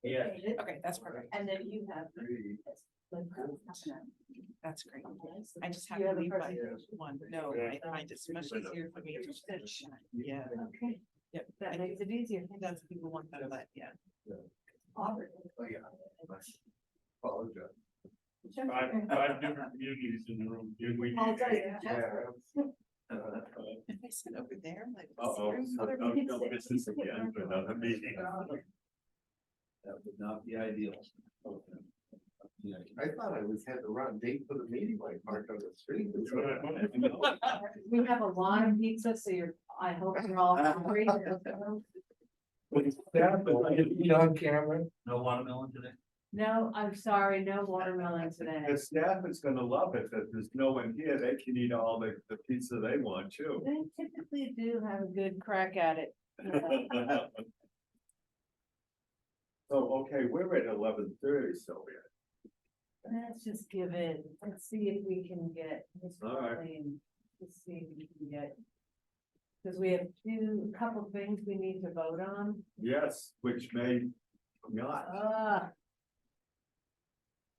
Yeah. Okay, that's perfect. And then you have. That's great. I just have You to have a leave by presentation? one. No, I find it much easier for me to finish. Yeah. Okay, Yep. that makes it easier. That's people want that, but yeah. Apologize. Five different communities in the room. I'll tell you. If I sit over there, like. Uh-oh, other no, people- no, this is again for another meeting. That would not be ideal. I thought I was had the wrong date for the meeting, like parked on the street. We have a lot of pizza, so I hope you're all hungry. On camera. No watermelon today? No, I'm sorry, no watermelon today. The staff is gonna love it, that there's no one here, they can eat all the pizza they want too. They typically do have a good crack at it. So, okay, we're at 11:30, Sylvia. Let's just give it, let's see if we can get this All right. going. Let's see if we can get. Because we have a couple things we need to vote on. Yes, which may not.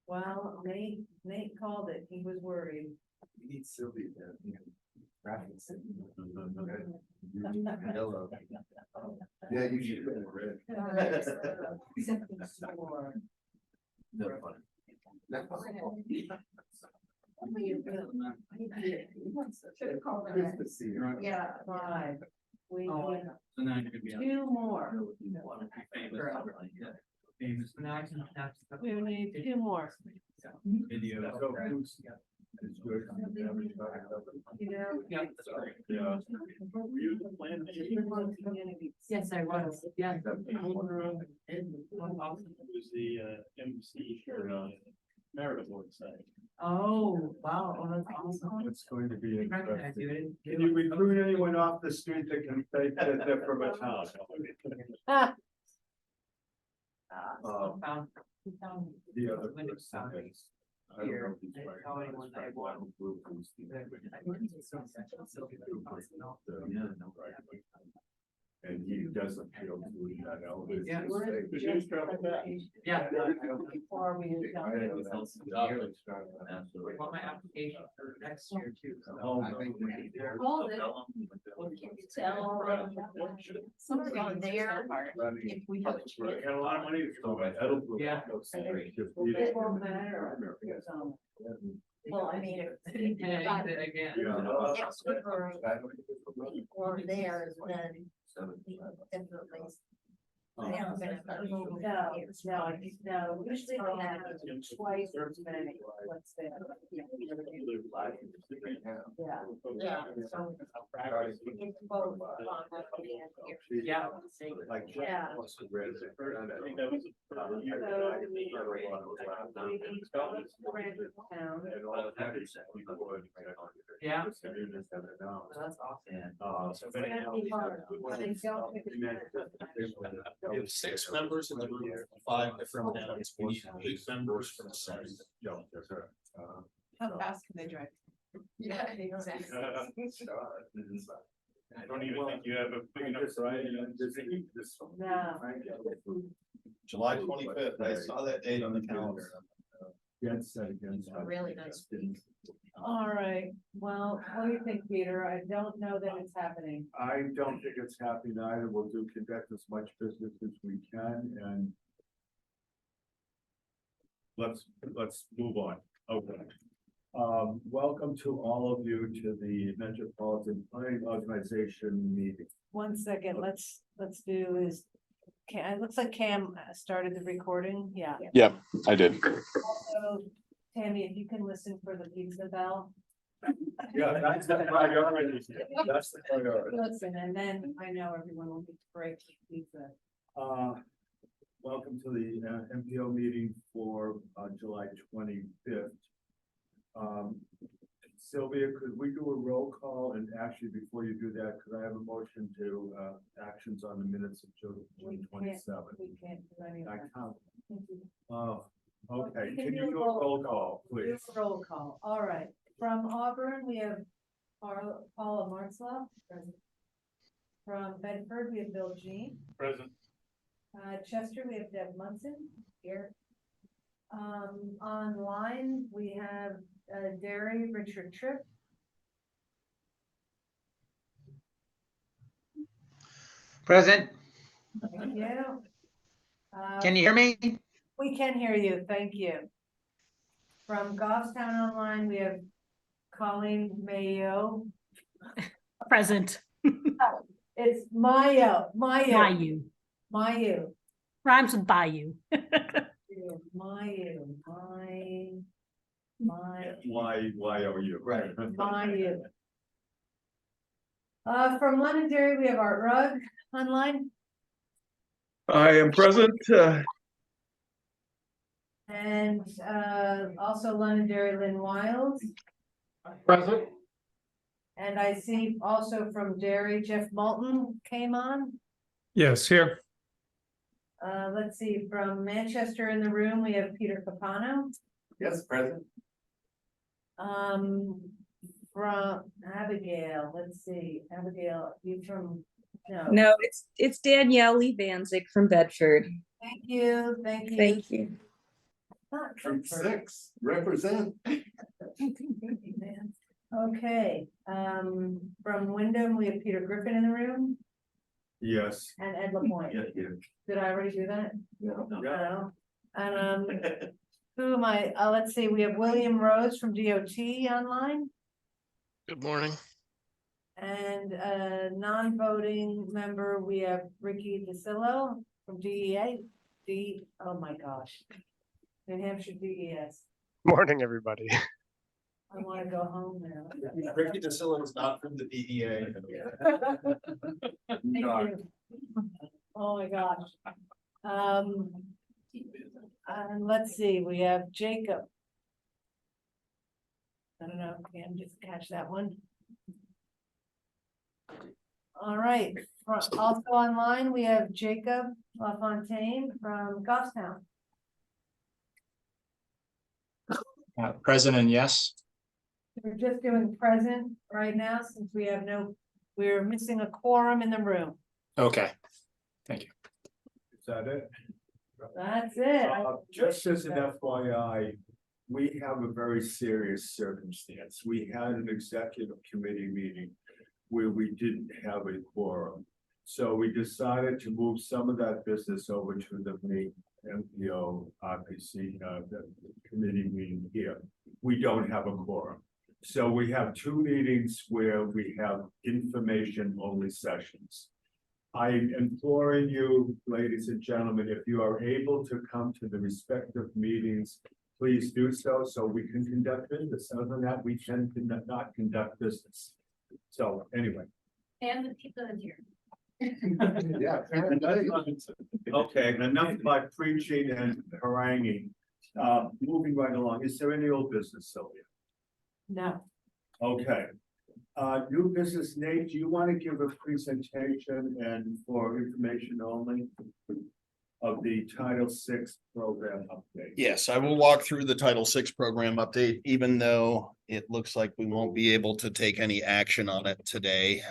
Well, Nate called it, he was worried. We need Sylvia then. Hello. Yeah, you should. Good to see you. Yeah, five. We Oh, need So now you could be. two more. Famous. We need two more. Video. So, who's- it's good. You know? Yeah, that's great. Yeah. Were you the plan? Yes, I was, yeah. Was the MC for Merit Board side. Oh, wow, oh, that's awesome. It's going to be interesting. Can you recruit anyone off the street that can fake that they're from a town? The other person is. I don't know if he's right. And he doesn't feel to that elevation. Yeah. Yeah. Yeah. Before we. Want my application for next year too. Oh, Called it. Somebody there, if we have a chance. Got a lot of money to throw at Edelbrook. Yeah. It won't matter. Well, I mean, Yeah, again. or theirs, then definitely. No, usually they have twice as many, let's say. Yeah. Yeah, so it's both. Yeah. Like. Yeah. Yeah. That's awesome. We have 6 members in the room, 5 different towns, we need 8 members from the site. How fast can they drive? Yeah, exactly. I don't even think you have a big enough variety. No. July 25th, I saw that date on the calendar. Against that. A really nice week. All right, well, what do you think, Peter? I don't know that it's happening. I don't think it's happening either. We'll conduct as much business as we can and. Let's move on. Okay. Welcome to all of you to the Metropolitan Planning Organization meeting. 1 second, let's do is, it looks like Cam started the recording, yeah. Yep, I did. Also, Tammy, if you can listen for the pizza bell. Yeah, that's the priority. That's the priority. Listen, and then I know everyone will get to break pizza. Welcome to the MPO meeting for July 25th. Sylvia, could we do a roll call? And actually, before you do that, could I have a motion to actions on the minutes of June 27th? We can't do any of I that. can't. Thank you. Okay, We can you do a roll call, Do please? a roll call, all right. From Auburn, we have Paula Martzloff. Present. From Bedford, we have Bill Jean. Present. Chester, we have Deb Munson here. Online, we have Derry, Richard Tripp. Present, Thank you. can you hear me? We can hear you, thank you. From Goffstown Online, we have Colleen Mayo. Present. It's Mayo. Bayou. Rhymes with Bayou. Mayo. Why are you? Right. Mayo. From Londonderry, we have Art Rugg online. I am present. And also Londonderry, Lynn Wiles. Present. And I see also from Derry, Jeff Moulton came on. Yes, here. Let's see, from Manchester in the room, we have Peter Capano. Yes, present. From Abigail, let's see, Abigail, you from, no. No, it's Danielle Lee Banzik from Bedford. Thank you, thank you. Thank you. Not From Bedford. 6, represent. Okay, from Wyndham, we have Peter Griffin in the room Yes. and Ed Lapointe. Did I already do that? Yeah. No. And who am I? Let's see, we have William Rose from DOT online. Good morning. And non-voting member, we have Ricky DeSillo from DEA. Oh my gosh. New Hampshire DES. Morning, everybody. I wanna go home now. Ricky DeSilla is not from the DEA. Thank you. Oh my gosh. And let's see, we have Jacob. I don't know, can just catch that one. All right, also online, we have Jacob LaFontaine from Goffstown. Present and yes. We're just doing present right now since we have we're missing a quorum in the room. Okay. Is that it? That's it. Just as an FYI, we have a very serious circumstance. We had an executive committee meeting where we didn't have a quorum. So we decided to move some of that business over to the MPO RPC, the committee meeting here. We don't have a quorum. So we have 2 meetings where we have information only sessions. I'm imploring you, ladies and gentlemen, if you are able to come to the respective meetings, please do so we can conduct business. Other than that, we can not conduct business. So anyway. And the people in here. Yeah. Okay, enough of my preaching and haranguing. Moving right along, is there any old business, Sylvia? No. Okay. New business, Nate, do you want to give a presentation and for information only of the Title VI program update? Yes, I will walk through the Title VI program update, even though it looks like we won't be able to take any action on it today.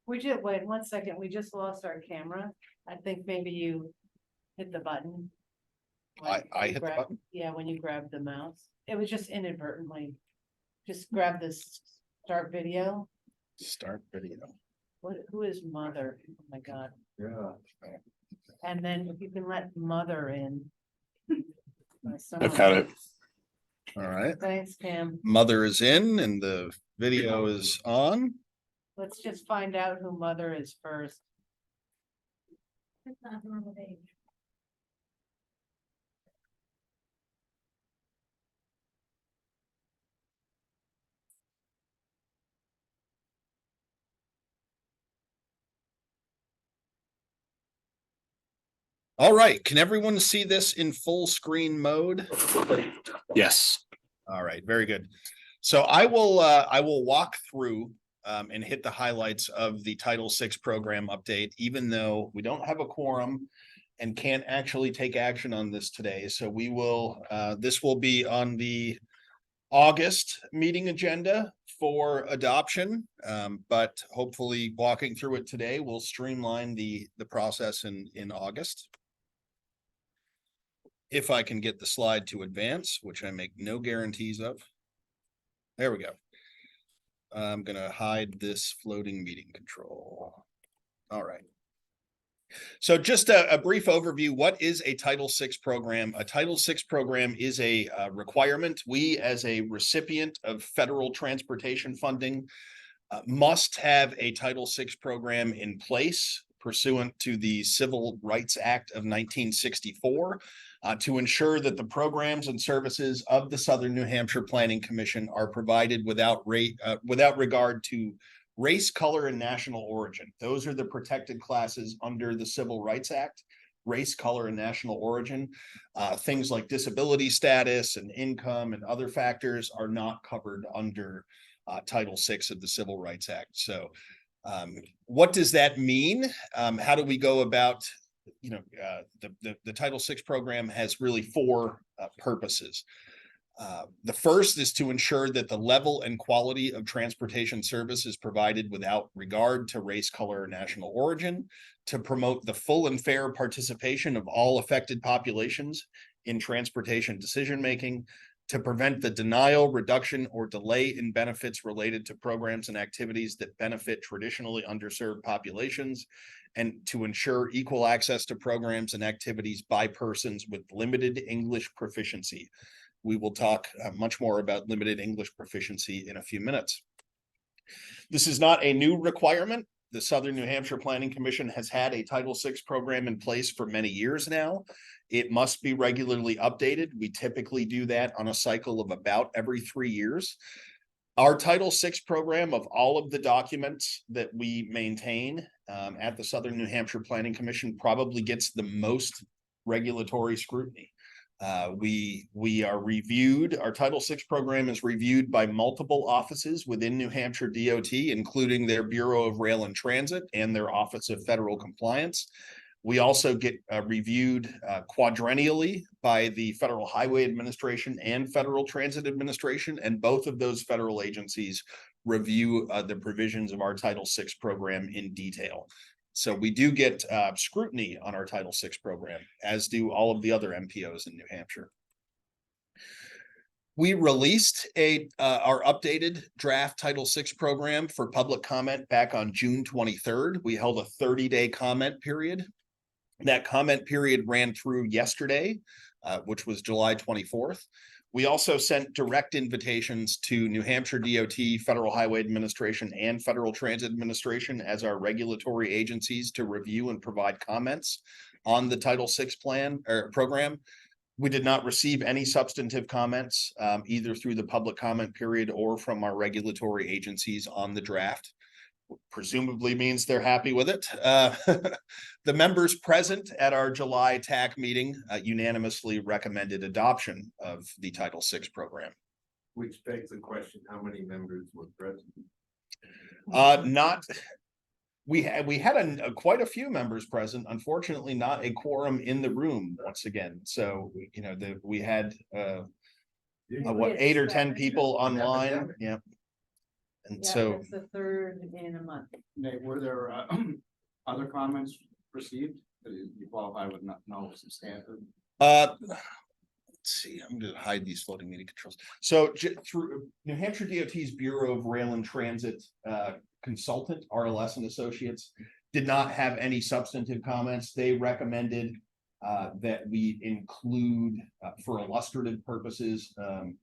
Wait 1 second, we just lost our camera. I think maybe you hit the button. I hit the button? Yeah, when you grabbed the mouse. It was just inadvertently. Just grab this start video. Start video. Who is mother? Oh my God. Yeah. And then if you can let mother in. I've had it. All right. Thanks, Cam. Mother is in and the video is on. Let's just find out who mother is first. It's not normal age. All right, can everyone see this in full screen mode? Yes. All right, very good. So I will walk through and hit the highlights of the Title VI program update, even though we don't have a quorum and can't actually take action on this today. So we will, this will be on the August meeting agenda for adoption, but hopefully walking through it today will streamline the process in August. If I can get the slide to advance, which I make no guarantees of. There we go. I'm gonna hide this floating meeting control. All right. So just a brief overview. What is a Title VI program? A Title VI program is a requirement. We, as a recipient of federal transportation funding, must have a Title VI program in place pursuant to the Civil Rights Act of 1964 to ensure that the programs and services of the Southern New Hampshire Planning Commission are provided without regard to race, color, and national origin. Those are the protected classes under the Civil Rights Act: race, color, and national origin. Things like disability status and income and other factors are not covered under Title VI of the Civil Rights Act. So what does that mean? How do we go about, the Title VI program has really four purposes. The first is to ensure that the level and quality of transportation service is provided without regard to race, color, or national origin, to promote the full and fair participation of all affected populations in transportation decision-making, to prevent the denial, reduction, or delay in benefits related to programs and activities that benefit traditionally underserved populations, and to ensure equal access to programs and activities by persons with limited English proficiency. We will talk much more about limited English proficiency in a few minutes. This is not a new requirement. The Southern New Hampshire Planning Commission has had a Title VI program in place for many years now. It must be regularly updated. We typically do that on a cycle of about every 3 years. Our Title VI program, of all of the documents that we maintain at the Southern New Hampshire Planning Commission, probably gets the most regulatory scrutiny. We are reviewed. Our Title VI program is reviewed by multiple offices within New Hampshire DOT, including their Bureau of Rail and Transit and their Office of Federal Compliance. We also get reviewed quadrennially by the Federal Highway Administration and Federal Transit Administration, and both of those federal agencies review the provisions of our Title VI program in detail. So we do get scrutiny on our Title VI program, as do all of the other MPOs in New Hampshire. We released our updated draft Title VI program for public comment back on June 23rd. We held a 30-day comment period. That comment period ran through yesterday, which was July 24th. We also sent direct invitations to New Hampshire DOT, Federal Highway Administration, and Federal Transit Administration as our regulatory agencies to review and provide comments on the Title VI program. We did not receive any substantive comments, either through the public comment period or from our regulatory agencies on the draft. Presumably means they're happy with it. The members present at our July TAC meeting unanimously recommended adoption of the Title VI program. Which begs the question, how many members were present? We had quite a few members present. Unfortunately, not a quorum in the room once again. So we had 8 or 10 people online. Yeah. And so it's the third in a month. Nate, were there other comments received that you qualify with no substantive? Let's see, I'm going to hide these floating meeting controls. So through New Hampshire DOT's Bureau of Rail and Transit consultant, RLS and Associates, did not have any substantive comments. They recommended that we include, for illustrative purposes,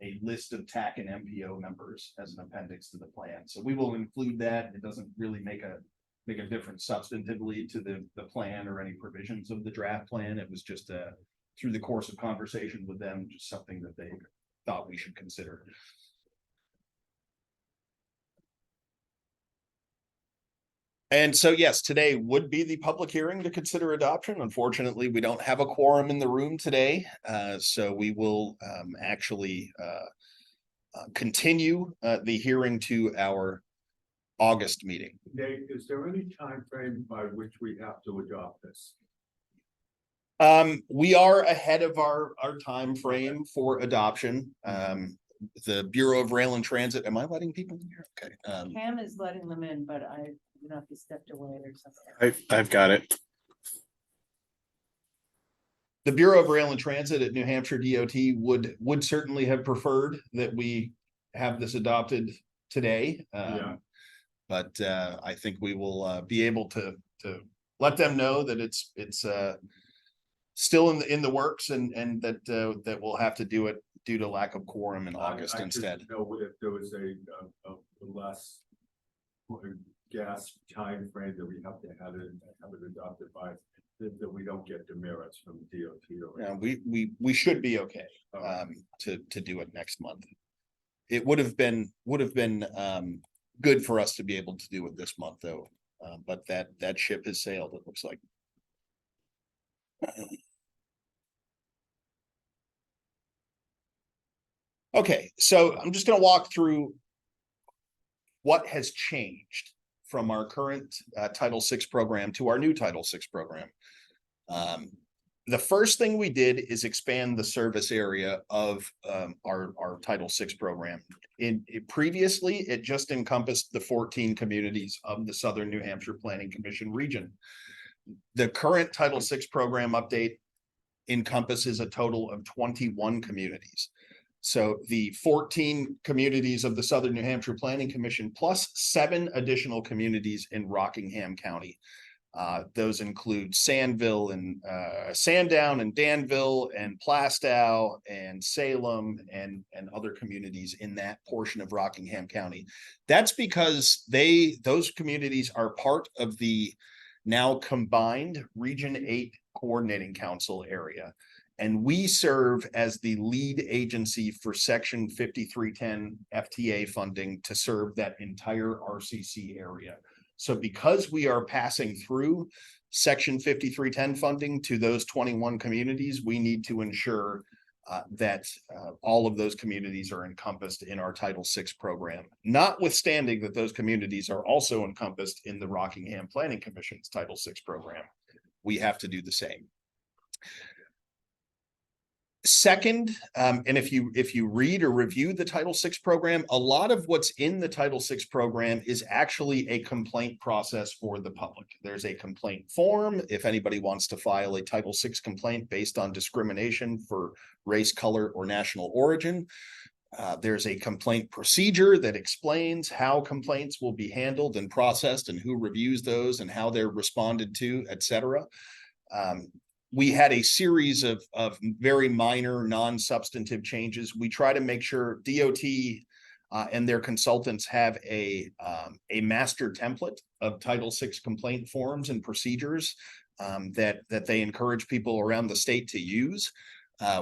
a list of TAC and MPO members as an appendix to the plan. So we will include that. It doesn't really make a difference substantively to the plan or any provisions of the draft plan. It was just through the course of conversation with them, just something that they thought we should consider. And so, yes, today would be the public hearing to consider adoption. Unfortunately, we don't have a quorum in the room today. So we will actually continue the hearing to our August meeting. Nate, is there any time frame by which we have to adopt this? We are ahead of our time frame for adoption. the Bureau of Rail and Transit. Am I letting people in here? Okay. Cam is letting them in, but I don't know if he stepped away or something. I've got it. The Bureau of Rail and Transit at New Hampshire DOT would certainly have preferred that we have this adopted today. But I think we will be able to let them know that it's still in the works and that we'll have to do it due to lack of quorum in August I instead. just know if there was a less gas time frame that we have to have it adopted by, that we don't get demerits from DOT. Yeah, we should be okay to do it next month. It would have been good for us to be able to do it this month though, but that ship has sailed, it looks like. Okay, so I'm just gonna walk through what has changed from our current Title VI program to our new Title VI program. The first thing we did is expand the service area of our Title VI program. Previously, it just encompassed the 14 communities of the Southern New Hampshire Planning Commission region. The current Title VI program update encompasses a total of 21 communities. So the 14 communities of the Southern New Hampshire Planning Commission plus 7 additional communities in Rockingham County. Those include Sandville and Sandown and Danville and Plastow and Salem and other communities in that portion of Rockingham County. That's because those communities are part of the now combined Region 8 Coordinating Council area. And we serve as the lead agency for Section 5310 FTA funding to serve that entire RCC area. So because we are passing through Section 5310 funding to those 21 communities, we need to ensure that all of those communities are encompassed in our Title VI program, notwithstanding that those communities are also encompassed in the Rockingham Planning Commission's Title VI program. We have to do the same. Second, and if you read or review the Title VI program, a lot of what's in the Title VI program is actually a complaint process for the public. There's a complaint form if anybody wants to file a Title VI complaint based on discrimination for race, color, or national origin. There's a complaint procedure that explains how complaints will be handled and processed and who reviews those and how they're responded to, etc. We had a series of very minor non-substantive changes. We try to make sure DOT and their consultants have a master template of Title VI complaint forms and procedures that they encourage people around the state to use.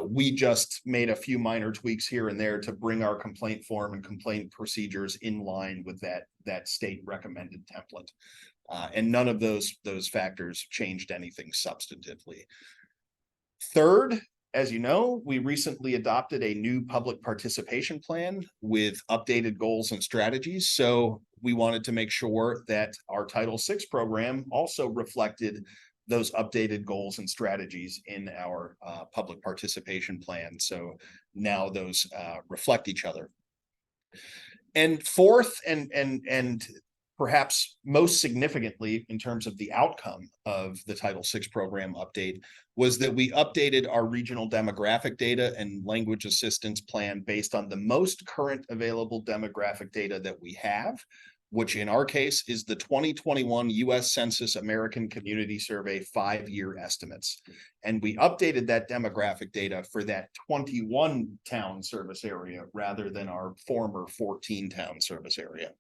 We just made a few minor tweaks here and there to bring our complaint form and complaint procedures in line with that state recommended template. And none of those factors changed anything substantively. Third, as you know, we recently adopted a new public participation plan with updated goals and strategies. So we wanted to make sure that our Title VI program also reflected those updated goals and strategies in our public participation plan. So now those reflect each other. And fourth, and perhaps most significantly in terms of the outcome of the Title VI program update, was that we updated our regional demographic data and language assistance plan based on the most current available demographic data that we have, which in our case is the 2021 U.S. Census American Community Survey 5-year estimates. And we updated that demographic data for that 21 town service area rather than our former 14 town service area.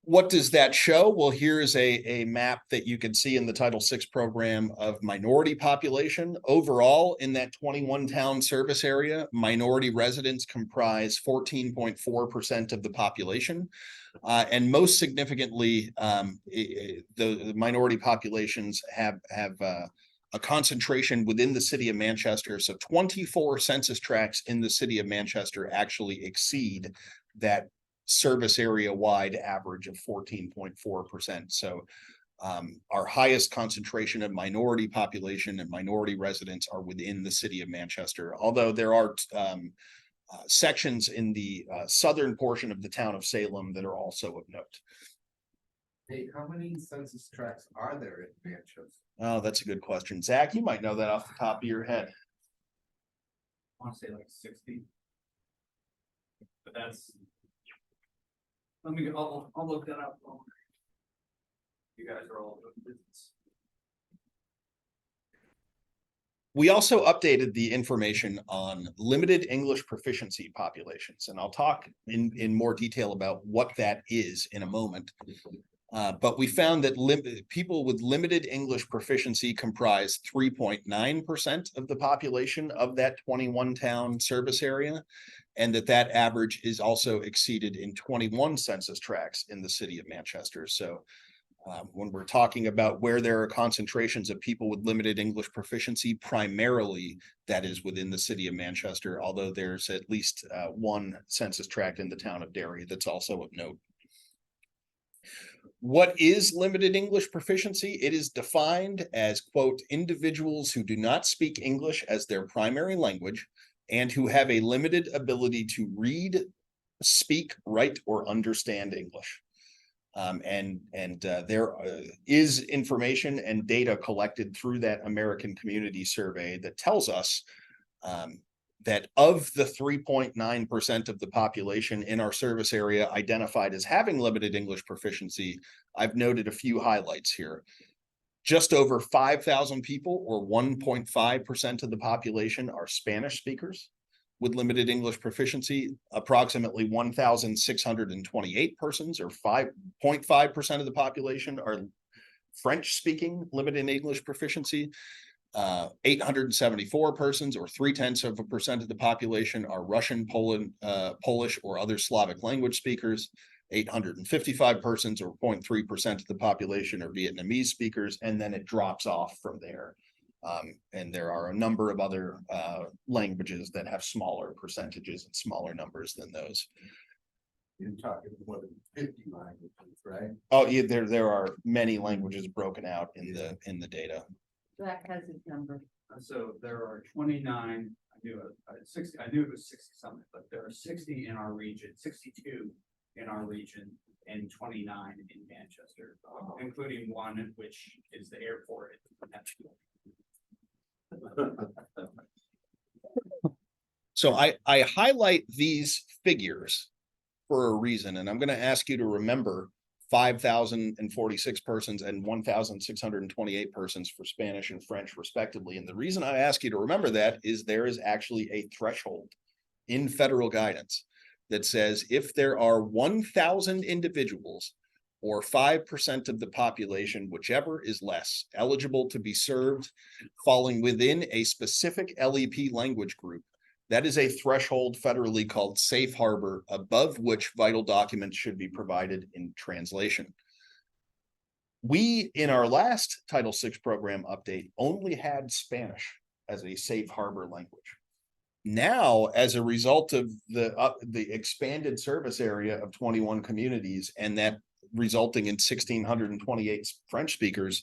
What does that show? Well, here's a map that you can see in the Title VI program of minority population. Overall, in that 21 town service area, minority residents comprise 14.4% of the population. And most significantly, the minority populations have a concentration within the city of Manchester. So 24 census tracts in the city of Manchester actually exceed that service area wide average of 14.4%. So Our highest concentration of minority population and minority residents are within the city of Manchester, although there are sections in the southern portion of the town of Salem that are also of note. Hey, how many census tracts are there in Manchester? Oh, that's a good question. Zach, you might know that off the top of your head. I want to say like 60. But that's. I'll look that up. You guys are all doing business. We also updated the information on limited English proficiency populations, and I'll talk in more detail about what that is in a moment. But we found that people with limited English proficiency comprise 3.9% of the population of that 21 town service area, and that average is also exceeded in 21 census tracts in the city of Manchester. So when we're talking about where there are concentrations of people with limited English proficiency, primarily that is within the city of Manchester, although there's at least one census tract in the town of Derry that's also of note. What is limited English proficiency? It is defined as, quote, individuals who do not speak English as their primary language and who have a limited ability to read, speak, write, or understand English. There is information and data collected through that American Community Survey that tells us that of the 3.9% of the population in our service area identified as having limited English proficiency, I've noted a few highlights here. Just over 5,000 people, or 1.5% of the population, are Spanish speakers with limited English proficiency. Approximately 1,628 persons, or 5.5% of the population, are French speaking limited English proficiency. 874 persons, or 0.3% of the population, are Russian, Polish, or other Slavic language speakers. 855 persons, or 0.3% of the population, are Vietnamese speakers, and then it drops off from there. And there are a number of other languages that have smaller percentages and smaller numbers than those. You're talking more than 50 languages, right? Oh, yeah, there are many languages broken out in the data. Zach has his number. So there are 29. I knew it 60. I knew it was 60 something, but there are 60 in our region, 62 in our region, and 29 in Manchester, including one which is the airport. So I highlight these figures for a reason, and I'm going to ask you to remember 5,046 persons and 1,628 persons for Spanish and French respectively. And the reason I ask you to remember that is there is actually a threshold in federal guidance that says if there are 1,000 individuals or 5% of the population, whichever is less, eligible to be served, falling within a specific LEP language group, that is a threshold federally called safe harbor, above which vital documents should be provided in translation. We, in our last Title VI program update, only had Spanish as a safe harbor language. Now, as a result of the expanded service area of 21 communities and that resulting in 1,628 French speakers,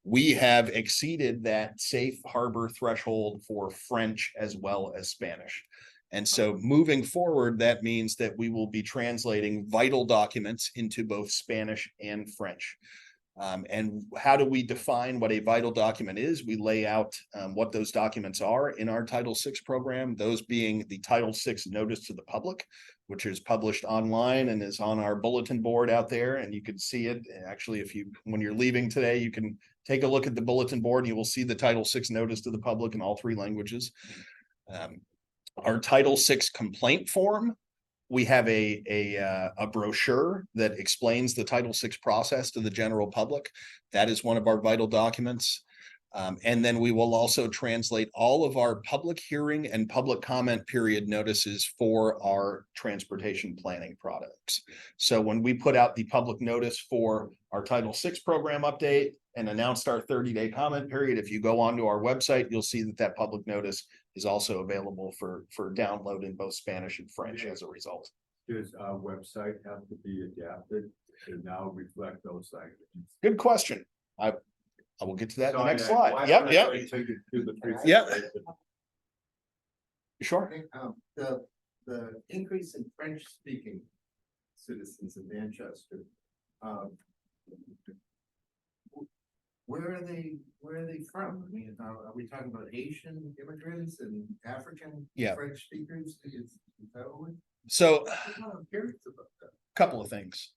we have exceeded that safe harbor threshold for French as well as Spanish. And so moving forward, that means that we will be translating vital documents into both Spanish and French. And how do we define what a vital document is? We lay out what those documents are in our Title VI program, those being the Title VI Notice to the Public, which is published online and is on our bulletin board out there. And you can see it. Actually, when you're leaving today, you can take a look at the bulletin board and you will see the Title VI Notice to the Public in all 3 languages. Our Title VI complaint form, we have a brochure that explains the Title VI process to the general public. That is one of our vital documents. And then we will also translate all of our public hearing and public comment period notices for our transportation planning products. So when we put out the public notice for our Title VI program update and announced our 30-day comment period, if you go onto our website, you'll see that public notice is also available for download in both Spanish and French as a result. Does our website have to be adapted to now reflect those languages? Good question. I will get to that in the So next I- slide. why Yep, don't I yep, wait till you do the Yep. presentation? sure. The increase in French speaking citizens in Manchester. Where are they from? I mean, are we talking about Asian immigrants and African? Yeah. French speakers? Is that what So I'm curious about that? couple of things.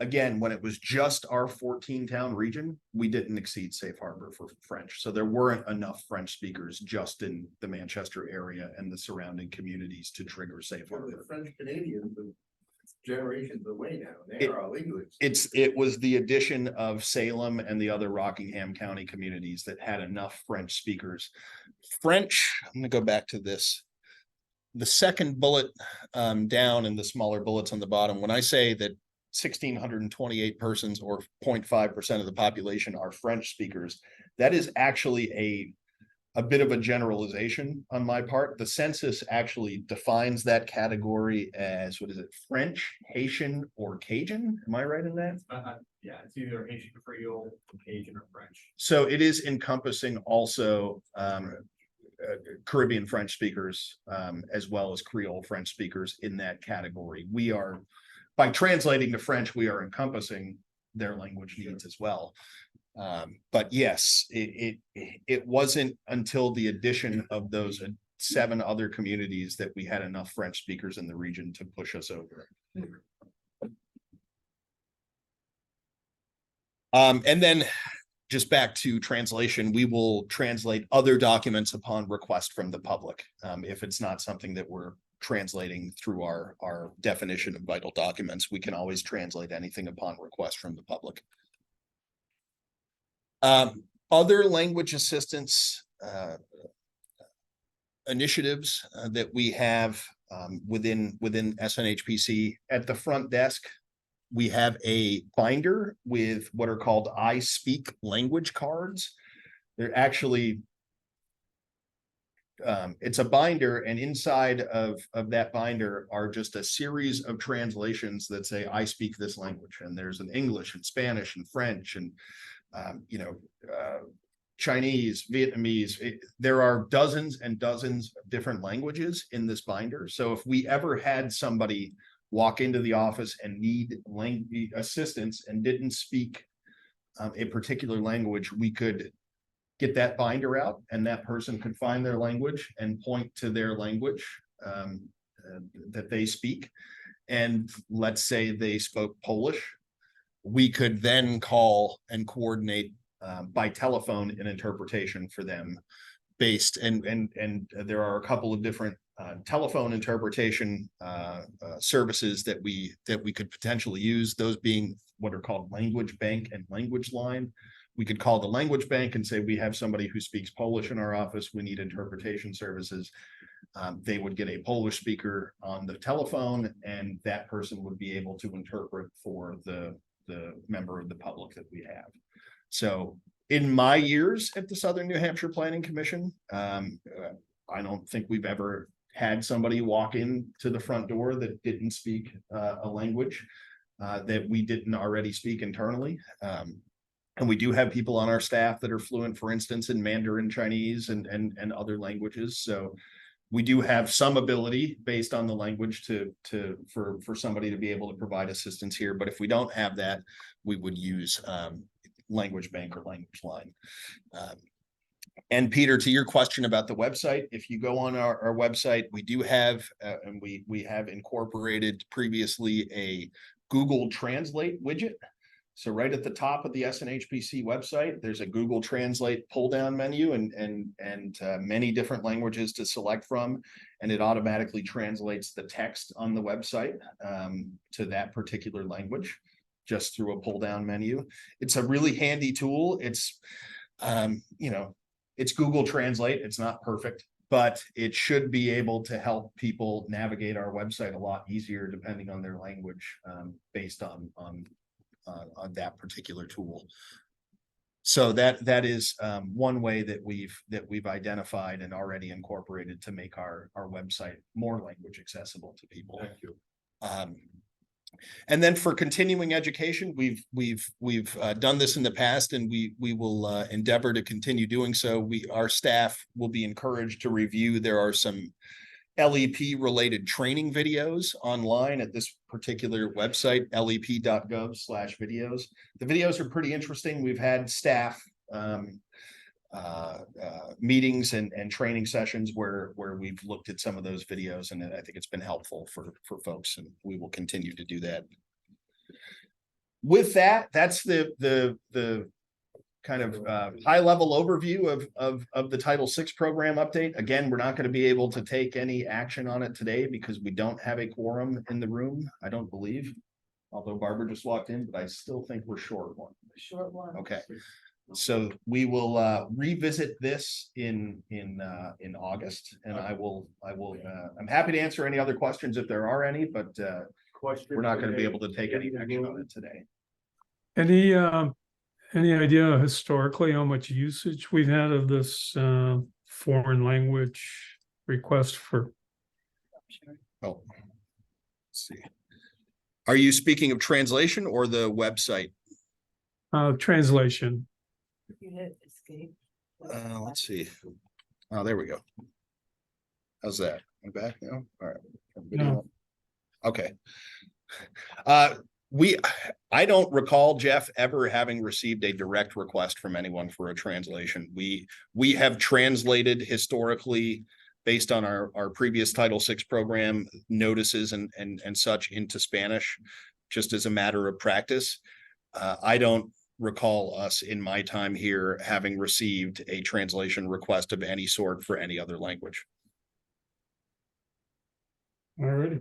Again, when it was just our 14 town region, we didn't exceed safe harbor for French. So there weren't enough French speakers just in the Manchester area and the surrounding communities to trigger safe Well, harbor. the French Canadians, generations away now, they are all English. It was the addition of Salem and the other Rockingham County communities that had enough French speakers. French, I'm gonna go back to this. The second bullet down and the smaller bullets on the bottom, when I say that 1,628 persons or 0.5% of the population are French speakers, that is actually a bit of a generalization on my part. The census actually defines that category as, what is it, French, Haitian, or Cajun? Am I right in that? Yeah, it's either Haitian Creole, Cajun, or French. So it is encompassing also Caribbean French speakers, as well as Creole French speakers in that category. We are, by translating to French, we are encompassing their language needs as well. But yes, it wasn't until the addition of those 7 other communities that we had enough French speakers in the region to push us over. And then just back to translation, we will translate other documents upon request from the public. If it's not something that we're translating through our definition of vital documents, we can always translate anything upon request from the public. Other language assistance initiatives that we have within SNHPC. At the front desk, we have a binder with what are called I Speak language cards. They're actually it's a binder, and inside of that binder are just a series of translations that say I speak this language, and there's an English and Spanish and French and Chinese, Vietnamese. There are dozens and dozens of different languages in this binder. So if we ever had somebody walk into the office and need language assistance and didn't speak a particular language, we could get that binder out and that person could find their language and point to their language that they speak. And let's say they spoke Polish, we could then call and coordinate by telephone an interpretation for them based, and there are a couple of different telephone interpretation services that we could potentially use, those being what are called language bank and language line. We could call the language bank and say, we have somebody who speaks Polish in our office, we need interpretation services. They would get a Polish speaker on the telephone, and that person would be able to interpret for the member of the public that we have. So in my years at the Southern New Hampshire Planning Commission, I don't think we've ever had somebody walk in to the front door that didn't speak a language that we didn't already speak internally. And we do have people on our staff that are fluent, for instance, in Mandarin Chinese and other languages. So we do have some ability based on the language for somebody to be able to provide assistance here. But if we don't have that, we would use language bank or language line. And Peter, to your question about the website, if you go on our website, we do have, and we have incorporated previously a Google Translate widget. So right at the top of the SNHPC website, there's a Google Translate pull down menu and many different languages to select from. And it automatically translates the text on the website to that particular language just through a pull down menu. It's a really handy tool. It's, it's Google Translate. It's not perfect, but it should be able to help people navigate our website a lot easier depending on their language based on that particular tool. So that is one way that we've identified and already incorporated to make our website more language accessible to people. Thank you. And then for continuing education, we've done this in the past, and we will endeavor to continue doing so. Our staff will be encouraged to review. There are some LEP related training videos online at this particular website, lep.gov/videos. The videos are pretty interesting. We've had staff meetings and training sessions where we've looked at some of those videos, and I think it's been helpful for folks, and we will continue to do that. With that, that's the kind of high level overview of the Title VI program update. Again, we're not going to be able to take any action on it today because we don't have a quorum in the room, I don't believe. Although Barbara just walked in, but I still think we're short one. Short one. Okay. So we will revisit this in August, and I'm happy to answer any other questions if there are any, but we're not going to be able to take any action on it today. Any idea historically how much usage we've had of this foreign language request for? Oh, let's see. Are you speaking of translation or the website? Translation. You hit escape. Let's see. Oh, there we go. How's that? I'm back now. All right. No. Okay. I don't recall, Jeff, ever having received a direct request from anyone for a translation. We have translated historically based on our previous Title VI program notices and such into Spanish, just as a matter of practice. I don't recall us in my time here having received a translation request of any sort for any other language. All righty.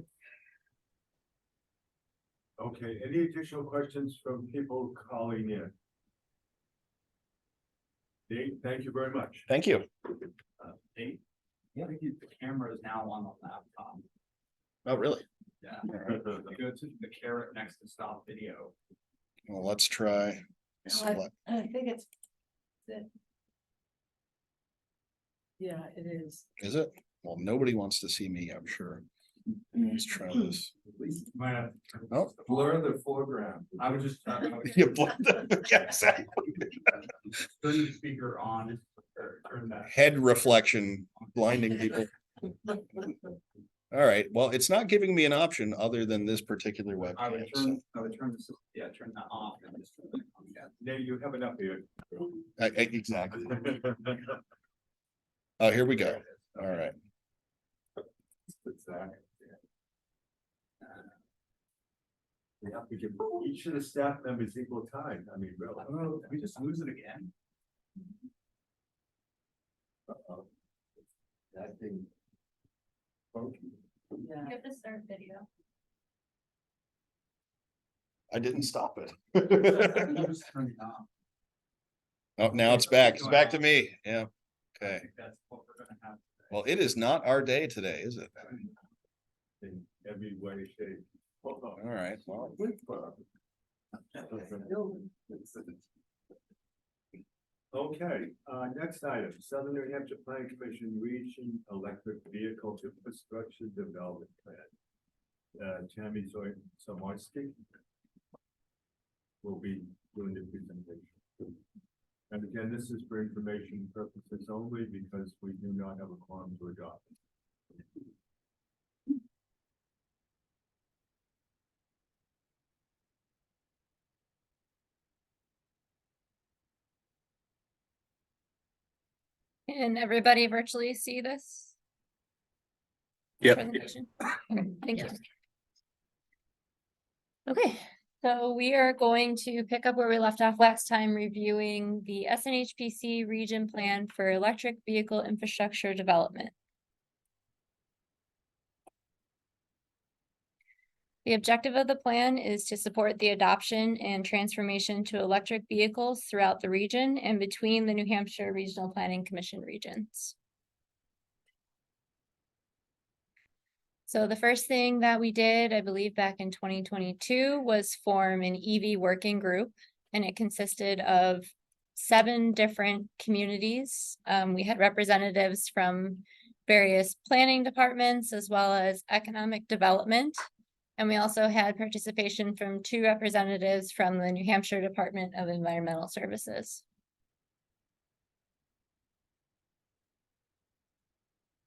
Okay, any additional questions from people calling in? Dave, thank you very much. Thank you. Dave, I think the camera is now on the laptop. Oh, really? Yeah. You go to the caret next to stop video. Well, let's try. I think it's. Yeah, it is. Is it? Well, nobody wants to see me, I'm sure. Let's try this. Might have Oh, Blur the foreground. I would just you blur the- yeah, exactly. turn the speaker on or turn that. Head reflection blinding people. All right, well, it's not giving me an option other than this particular webcam. I would turn this, yeah, turn that off and just turn it on again. There, you have enough here. Exactly. Oh, here we go. All right. Yeah, we give each of the staff members equal time. I mean, really. Oh, did we just lose it again? Uh-oh. That thing. Funky. Yeah. You have to start video. I didn't stop it. You just turned it off. Oh, now it's back. It's back to me. Yeah. I Okay. think that's what we're gonna have. Well, it is not our day today, is it? In every way, shape. All right. Well, Okay, next item, Southern New Hampshire Planning Commission Region Electric Vehicle Infrastructure Development Plan. Tammy Samarski will be doing the presentation. And again, this is for information purposes only because we do not have a quorum to adopt. Can everybody virtually see this Yep. presentation? Okay, thank you. Okay, so we are going to pick up where we left off last time, reviewing the SNHPC region plan for electric vehicle infrastructure development. The objective of the plan is to support the adoption and transformation to electric vehicles throughout the region and between the New Hampshire Regional Planning Commission regions. So the first thing that we did, I believe back in 2022, was form an EV working group, and it consisted of 7 different communities. We had representatives from various planning departments as well as economic development. And we also had participation from 2 representatives from the New Hampshire Department of Environmental Services.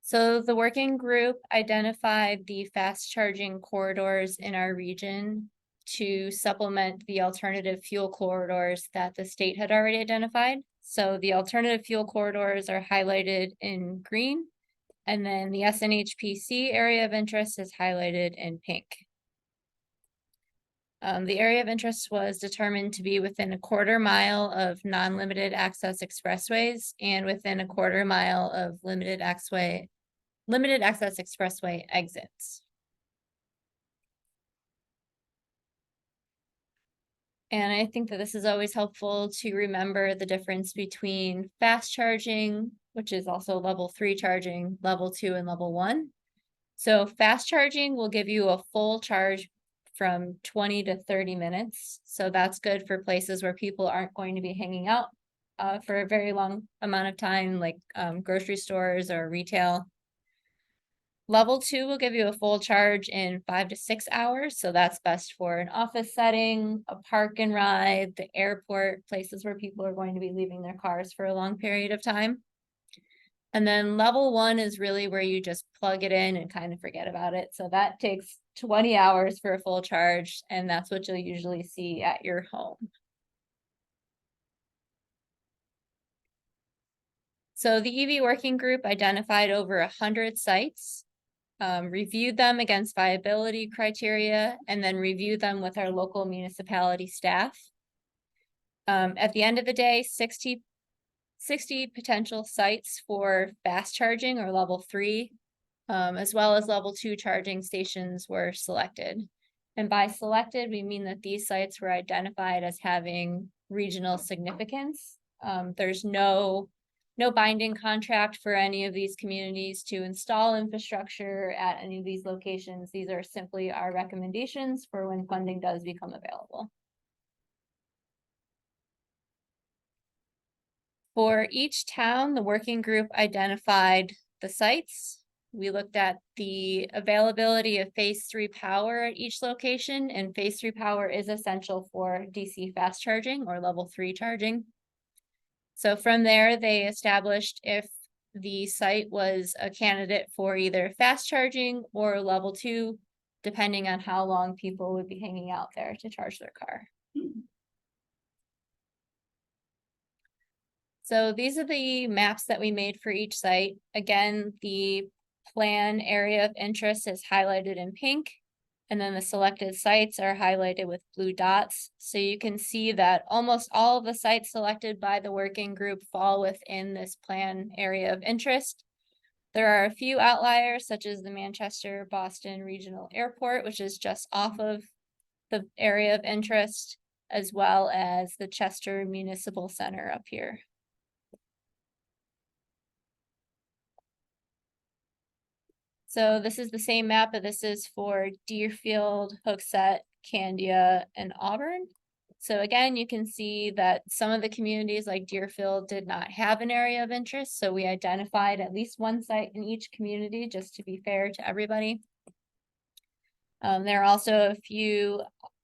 So the working group identified the fast charging corridors in our region to supplement the alternative fuel corridors that the state had already identified. So the alternative fuel corridors are highlighted in green, and then the SNHPC area of interest is highlighted in pink. The area of interest was determined to be within a 1/4 mile of non-limited access expressways and within a 1/4 mile of limited access expressway exits. And I think that this is always helpful to remember the difference between fast charging, which is also level 3 charging, level 2 and level 1. So fast charging will give you a full charge from 20 to 30 minutes. So that's good for places where people aren't going to be hanging out for a very long amount of time, like grocery stores or retail. Level 2 will give you a full charge in 5 to 6 hours. So that's best for an office setting, a park and ride, the airport, places where people are going to be leaving their cars for a long period of time. And then level 1 is really where you just plug it in and kind of forget about it. So that takes 20 hours for a full charge, and that's what you'll usually see at your home. So the EV working group identified over 100 sites, reviewed them against viability criteria, and then reviewed them with our local municipality staff. At the end of the day, 60 potential sites for fast charging or level 3, as well as level 2 charging stations were selected. And by selected, we mean that these sites were identified as having regional significance. There's no binding contract for any of these communities to install infrastructure at any of these locations. These are simply our recommendations for when funding does become available. For each town, the working group identified the sites. We looked at the availability of phase 3 power at each location, and phase 3 power is essential for DC fast charging or level 3 charging. So from there, they established if the site was a candidate for either fast charging or level 2, depending on how long people would be hanging out there to charge their car. So these are the maps that we made for each site. Again, the plan area of interest is highlighted in pink, and then the selected sites are highlighted with blue dots. So you can see that almost all of the sites selected by the working group fall within this plan area of interest. There are a few outliers, such as the Manchester-Boston Regional Airport, which is just off of the area of interest, as well as the Chester Municipal Center up here. So this is the same map, but this is for Deerfield, Hooksett, Candia, and Auburn. So again, you can see that some of the communities like Deerfield did not have an area of interest. So we identified at least one site in each community just to be fair to everybody. There are also a few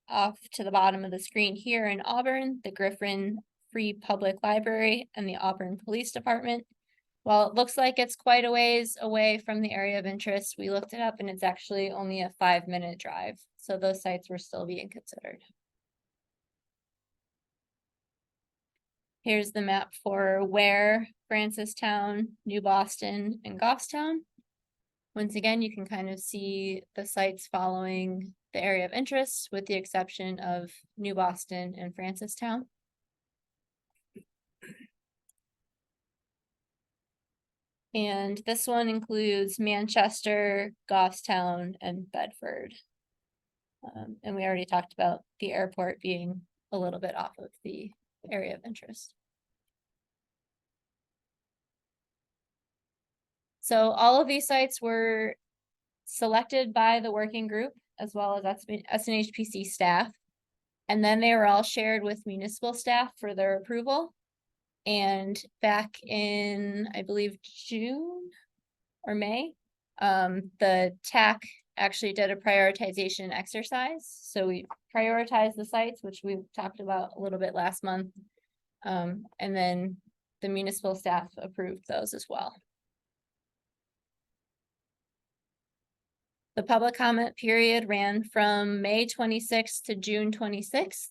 off to the bottom of the screen here in Auburn, the Griffin Free Public Library and the Auburn Police Department. While it looks like it's quite a ways away from the area of interest, we looked it up and it's actually only a 5-minute drive. So those sites were still being considered. Here's the map for Ware, Francistown, New Boston, and Goffstown. Once again, you can kind of see the sites following the area of interest with the exception of New Boston and Francistown. And this one includes Manchester, Goffstown, and Bedford. And we already talked about the airport being a little bit off of the area of interest. So all of these sites were selected by the working group as well as SNHPC staff. And then they were all shared with municipal staff for their approval. And back in, I believe, June or May, the TAC actually did a prioritization exercise. So we prioritized the sites, which we talked about a little bit last month. And then the municipal staff approved those as well. The public comment period ran from May 26th to June 26th.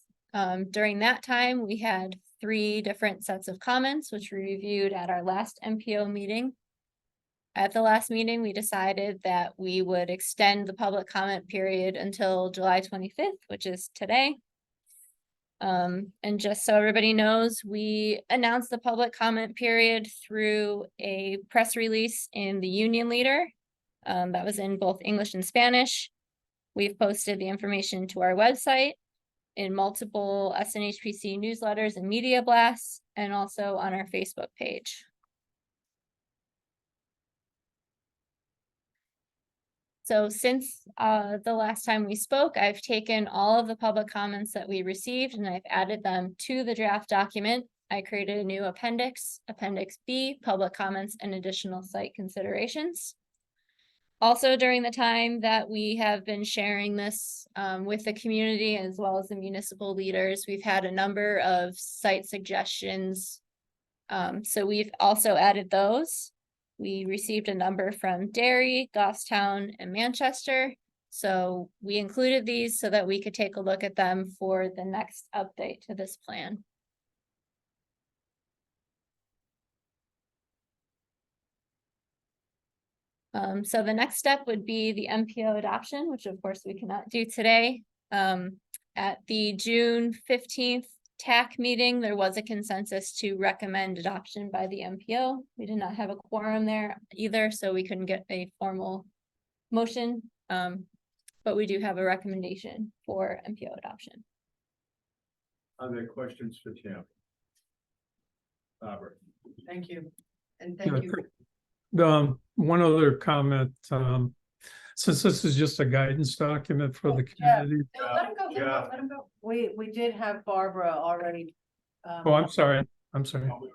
During that time, we had 3 different sets of comments, which we reviewed at our last MPO meeting. At the last meeting, we decided that we would extend the public comment period until July 25th, which is today. And just so everybody knows, we announced the public comment period through a press release in the Union Leader. That was in both English and Spanish. We've posted the information to our website in multiple SNHPC newsletters and media blasts, and also on our Facebook page. So since the last time we spoke, I've taken all of the public comments that we received and I've added them to the draft document. I created a new appendix, Appendix B, public comments and additional site considerations. Also, during the time that we have been sharing this with the community as well as the municipal leaders, we've had a number of site suggestions. So we've also added those. We received a number from Derry, Goffstown, and Manchester. So we included these so that we could take a look at them for the next update to this plan. So the next step would be the MPO adoption, which of course we cannot do today. At the June 15th TAC meeting, there was a consensus to recommend adoption by the MPO. We did not have a quorum there either, so we couldn't get a formal motion. But we do have a recommendation for MPO adoption. Are there questions for Tim? Robert? Thank you. And Yeah, thank you. One other comment, since this is just a guidance document for the Yeah. community. No, let him go, Yeah. let him go. We did have Barbara already. Oh, I'm sorry. We're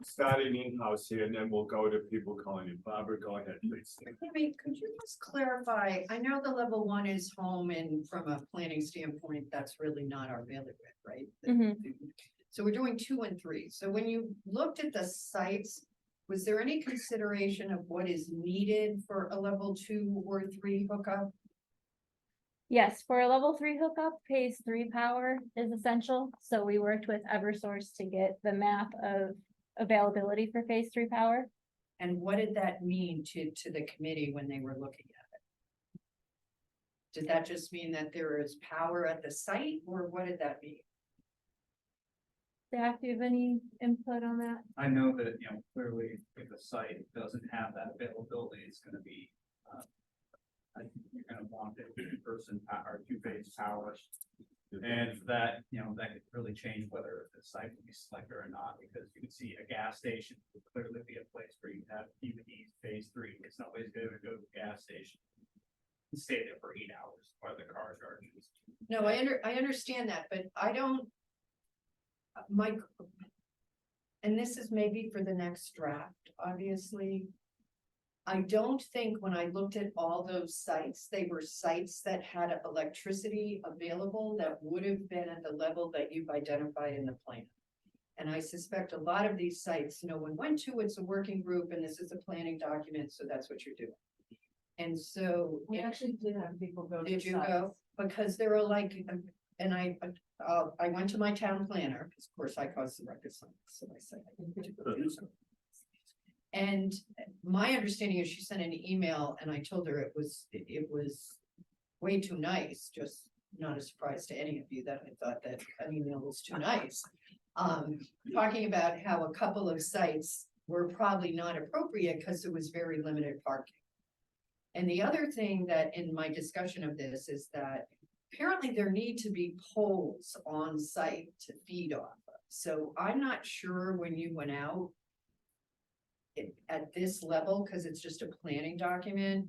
starting in-house here and then we'll go to people calling you. Barbara, go ahead, please. Maybe could you just clarify? I know the level 1 is home and from a planning standpoint, that's really not our bailiwick, right? So we're doing 2 and 3. So when you looked at the sites, was there any consideration of what is needed for a level 2 or 3 hookup? Yes, for a level 3 hookup, phase 3 power is essential. So we worked with Eversource to get the map of availability for phase 3 power. And what did that mean to the committee when they were looking at it? Did that just mean that there is power at the site, or what did that mean? Staff, do you have any input on that? I know that, clearly if a site doesn't have that availability, it's gonna be, I think you're gonna want it 2-person power, 2-phase power. And for that, that could really change whether the site will be selected or not, because you can see a gas station would clearly be a place where you have DVDs phase 3. It's not always going to go to a gas station and stay there for 8 hours while the car charges. No, I understand that, but I don't. And this is maybe for the next draft, obviously. I don't think when I looked at all those sites, they were sites that had electricity available that would have been at the level that you've identified in the plan. And I suspect a lot of these sites, no one went to, it's a working group and this is a planning document, so that's what you're doing. And so. We actually did have people go. Did you go? Because there are like, and I went to my town planner, because of course I caused the record sign, so I said. And my understanding is she sent an email and I told her it was way too nice, just not a surprise to any of you that I thought that an email was too nice. Talking about how a couple of sites were probably not appropriate because it was very limited parking. And the other thing that in my discussion of this is that apparently there need to be poles on site to feed off of. So I'm not sure when you went out at this level, because it's just a planning document,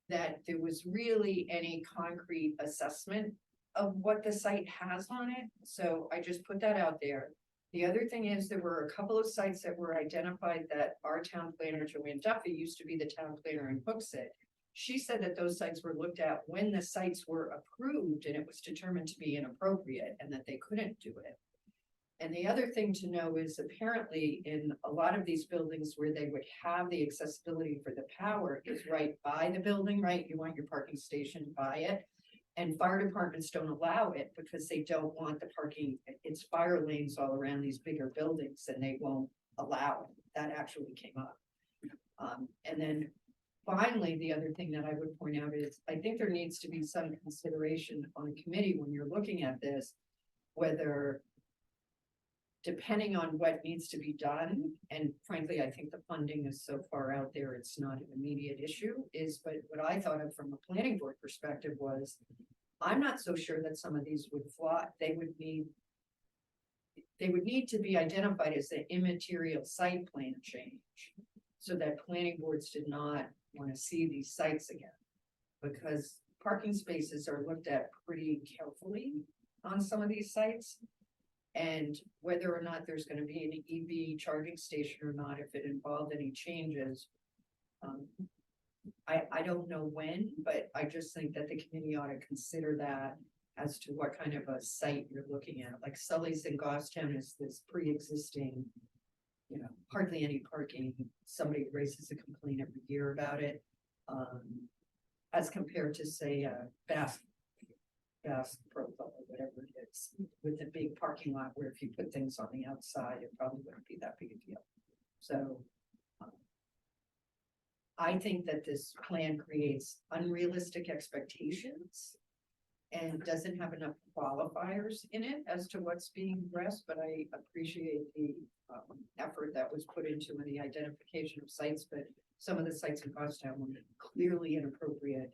that there was really any concrete assessment of what the site has on it. So I just put that out there. The other thing is there were a couple of sites that were identified that our town planner, Joanne Duffy, used to be the town planner in Hooksett, she said that those sites were looked at when the sites were approved and it was determined to be inappropriate and that they couldn't do it. And the other thing to know is apparently in a lot of these buildings where they would have the accessibility for the power is right by the building, right? You want your parking station by it. And fire departments don't allow it because they don't want the parking, it's fire lanes all around these bigger buildings and they won't allow it. That actually came up. And then finally, the other thing that I would point out is I think there needs to be some consideration on a committee when you're looking at this, whether depending on what needs to be done, and frankly, I think the funding is so far out there, it's not an immediate issue, but what I thought of from a planning board perspective was, I'm not so sure that some of these would fly, they would need to be identified as an immaterial site plan change, so that planning boards did not want to see these sites again. Because parking spaces are looked at pretty carefully on some of these sites. And whether or not there's gonna be an EV charging station or not, if it involved any changes. I don't know when, but I just think that the committee ought to consider that as to what kind of a site you're looking at. Like Sully's in Goffstown is this pre-existing, hardly any parking. Somebody raises a complaint every year about it. As compared to say, Bass Profile or whatever it is, with a big parking lot where if you put things on the outside, it probably wouldn't be that big a deal. So I think that this plan creates unrealistic expectations and doesn't have enough qualifiers in it as to what's being addressed, but I appreciate the effort that was put into the identification of sites, but some of the sites in Goffstown were clearly inappropriate.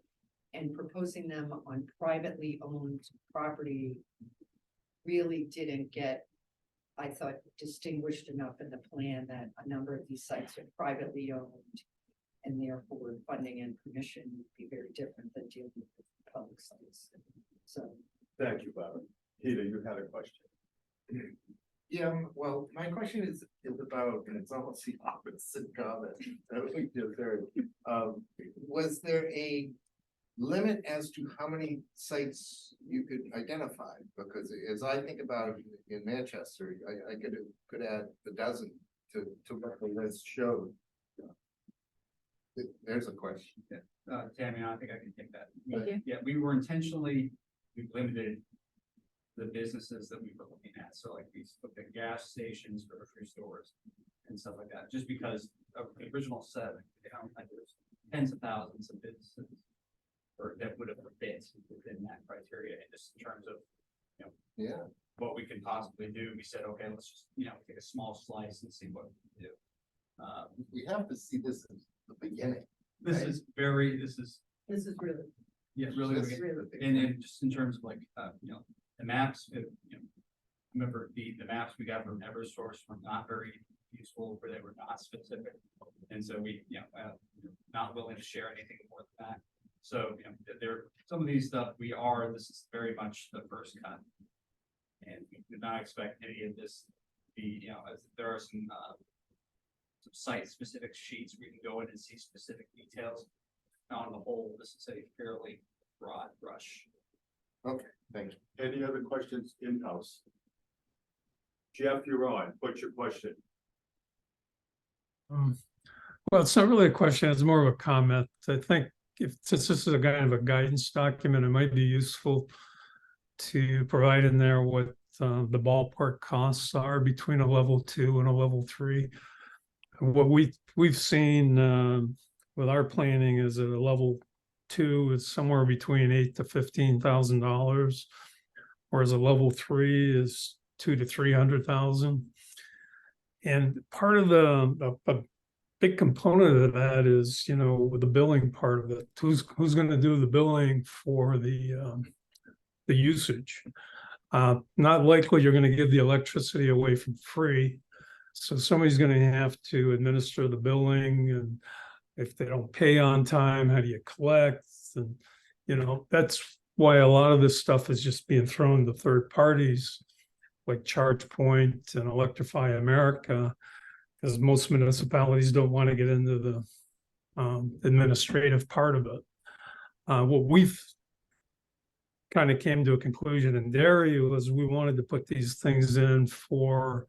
And proposing them on privately owned property really didn't get, I thought, distinguished enough in the plan that a number of these sites are privately owned. And therefore funding and permission would be very different than dealing with public sites. So. Thank you, Bob. Peter, you had a question. Yeah, well, my question is about, and it's almost the opposite comment that we just heard. Was there a limit as to how many sites you could identify? Because as I think about it in Manchester, I could add a dozen to what the list showed. There's a question. Tammy, I think I can take that. Thank you. Yeah, we limited the businesses that we were looking at. So like we looked at gas stations, grocery stores and stuff like that, just because of the original set, like there's tens of thousands of businesses that would have fit within that criteria. And just in terms of, what we can possibly do, we said, okay, let's just, take a small slice and see what we can do. We have to see this as the beginning. This right? is really. Yeah, really, This really big. and just in terms of like, the maps, remember the maps we got from Eversource were not very useful, where they were not specific. And so we, not willing to share anything more than that. So, there, some of these stuff this is very much the first cut. And we did not expect any of this to be, as there are some site specific sheets where you can go in and see specific details. On the whole, this is a fairly broad brush. Okay, thank you. Any other questions in-house? Jeff, you're on. What's your question? Well, it's not really a question, it's more of a comment. I think since this is a kind of a guidance document, it might be useful to provide in there what the ballpark costs are between a level 2 and a level 3. What we've seen with our planning is that a level 2 is somewhere between $8,000 to $15,000, whereas a level 3 is $200,000 to $300,000. And part of a big component of that is, with the billing part of it, who's going to do the billing for the usage? Not likely you're going to give the electricity away for free. So somebody's going to have to administer the billing, and if they don't pay on time, how do you collect? And, that's why a lot of this stuff is just being thrown to third parties like ChargePoint and Electrify America, because most municipalities don't want to get into the administrative part of it. What we've kind of came to a conclusion in Derry was we wanted to put these things in for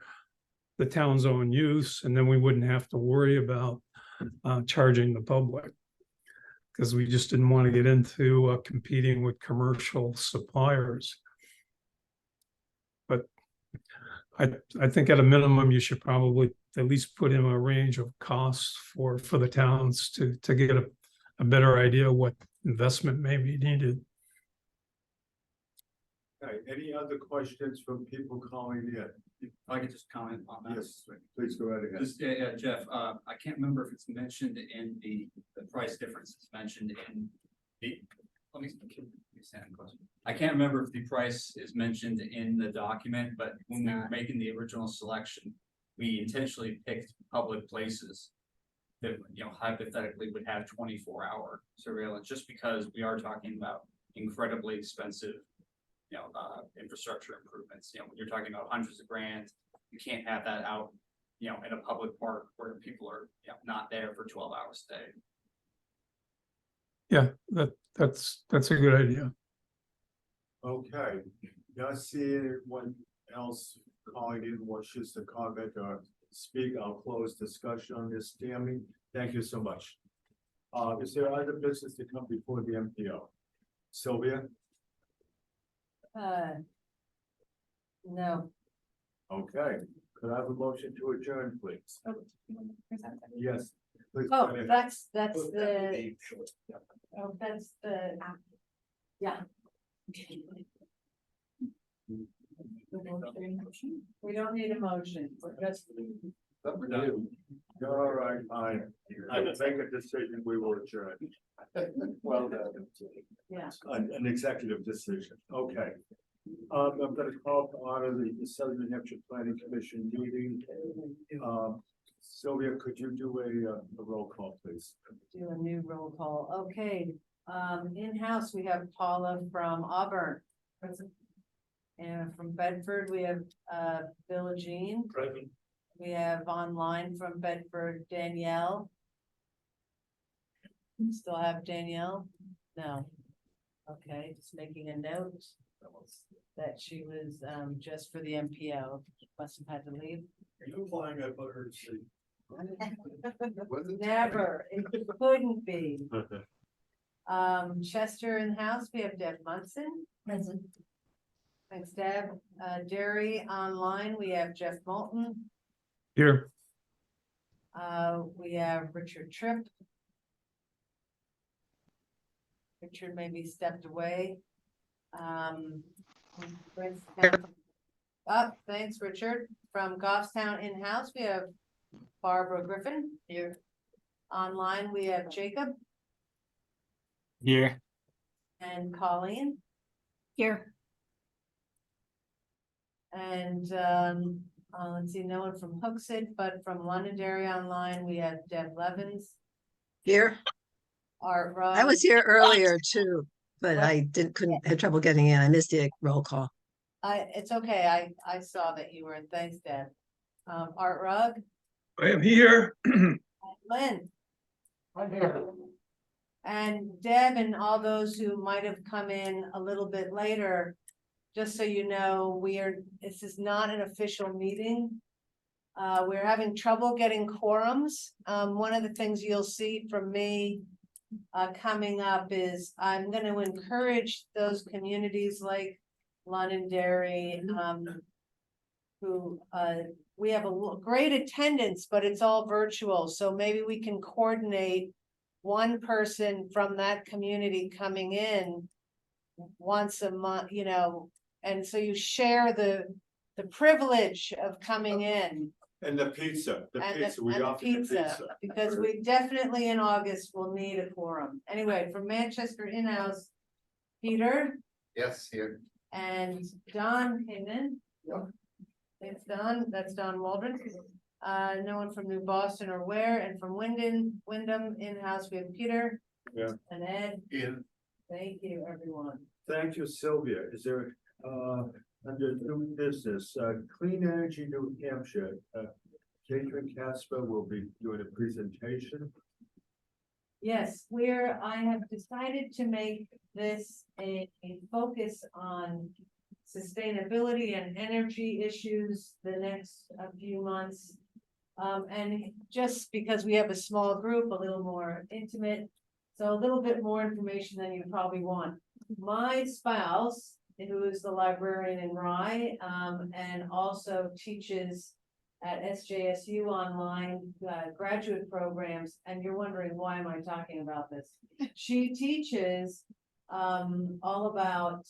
the town's own use, and then we wouldn't have to worry about charging the public. Because we just didn't want to get into competing with commercial suppliers. But I think at a minimum, you should probably at least put in a range of costs for the towns to get a better idea of what investment may be needed. Okay, any other questions from people calling in? If I could just comment on that. Yes, please go right ahead. Just, yeah, Jeff, I can't remember if it's mentioned in the price difference is mentioned in the, let me stand close. I can't remember if the price is mentioned in the document, but when we were making the original selection, we intentionally picked public places that, you know, hypothetically would have 24-hour surveillance, just because we are talking about incredibly expensive, you know, infrastructure improvements. You know, when you're talking about hundreds of grand, you can't have that out, you know, in a public park where people are, you know, not there for 12 hours a day. Yeah, that's a good idea. Okay, now see anyone else calling in wishes to comment or speak. I'll close discussion on this. Tammy, thank you so much. Is there other business to come before the MPO? Sylvia? No. Okay, could I have a motion to adjourn, please? Yes. Please go Oh, ahead. that's the, oh, that's the, yeah. We don't need a motion, we're just. All right, I will make a decision, we will adjourn. Well done. Yeah. An executive decision, okay. I'm gonna call to order the Southern New Hampshire Planning Commission meeting. Sylvia, could you do a roll call, please? Do a new roll call, okay, in-house, we have Paula from Auburn. And from Bedford, we have, Bill Jean. Present. We have online from Bedford, Danielle. Still have Danielle? No. Okay, just making a note that she was, just for the MPO, must have had to leave. Are you implying I put her to sleep? Never, it couldn't be. Chester in the house, we have Deb Munson. Present. Thanks, Deb. Derry online, we have Jeff Moulton. Here. We have Richard Tripp. Richard maybe stepped away. Thanks, Richard. From Goffstown in-house, we have Barbara Griffin here. Online, we have Jacob Here. and Colleen. Here. And let's see, no one from Hooksett, but from Londonderry online, we have Deb Levens. Here, Art Ross. I was here earlier too, but What? I had trouble getting in. I missed the roll call. It's okay, I saw that you were in, thanks, Deb. Art Rugg, I am here. Lynn. And Deb and all those who might have come in a little bit later, just so you know, this is not an official meeting. We're having trouble getting quorums. One of the things you'll see from me coming up is I'm going to encourage those communities like Londonderry, who we have a great attendance, but it's all virtual. So maybe we can coordinate one person from that community coming in once a month, you know, and so you share the privilege of coming in. And the pizza, we And the offer the pizza, because we definitely in August will need a quorum. Anyway, from Manchester in-house, Peter Yes, here. and Don came in. It's Don, that's Don Waldron. No one from New Boston or Ware, and from Wyndham in-house, we have Peter. Yeah. And Ed. In. Thank you, everyone. Thank you, Sylvia. Is there, under new business, Clean Energy New Hampshire, Catherine Casper will be doing a presentation. Yes, I have decided to make this a focus on sustainability and energy issues the next few months. And just because we have a small group, a little more intimate, so a little bit more information than you probably want. My spouse, who is the librarian in Rye, and also teaches at SJSU online graduate programs, and you're wondering, why am I talking about this? She teaches all about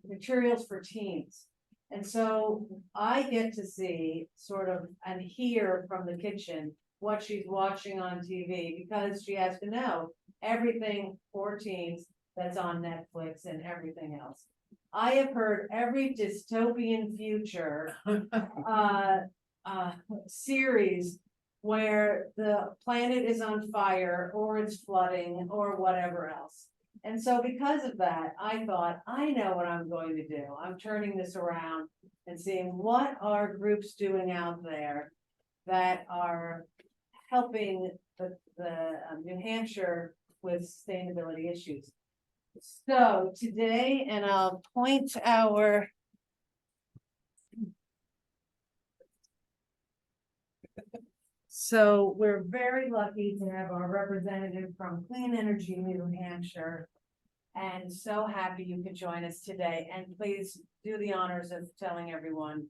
materials for teens. And so I get to see sort of and hear from the kitchen what she's watching on TV, because she has to know everything for teens that's on Netflix and everything else. I have heard every dystopian future series where the planet is on fire or it's flooding or whatever else. And so because of that, I thought, I know what I'm going to do. I'm turning this around and seeing what are groups doing out there that are helping the New Hampshire with sustainability issues. So today, and I'll point our So we're very lucky to have our representative from Clean Energy New Hampshire. And so happy you could join us today. And please do the honors of telling everyone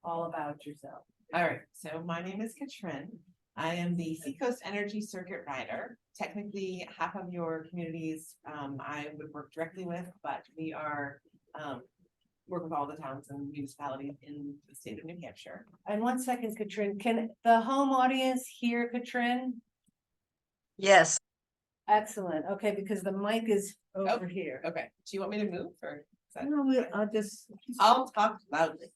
all about yourself. All right, so my name is Katrin. I am the Seacoast Energy Circuit Rider. Technically, half of your communities I would work directly with, but we are work with all the towns and municipalities in the state of New Hampshire. And 1 second, Katrin, can the home audience hear Katrin? Yes. Excellent. Okay, because the mic is over here. Okay, do you want me to move or? No, I'll talk loudly.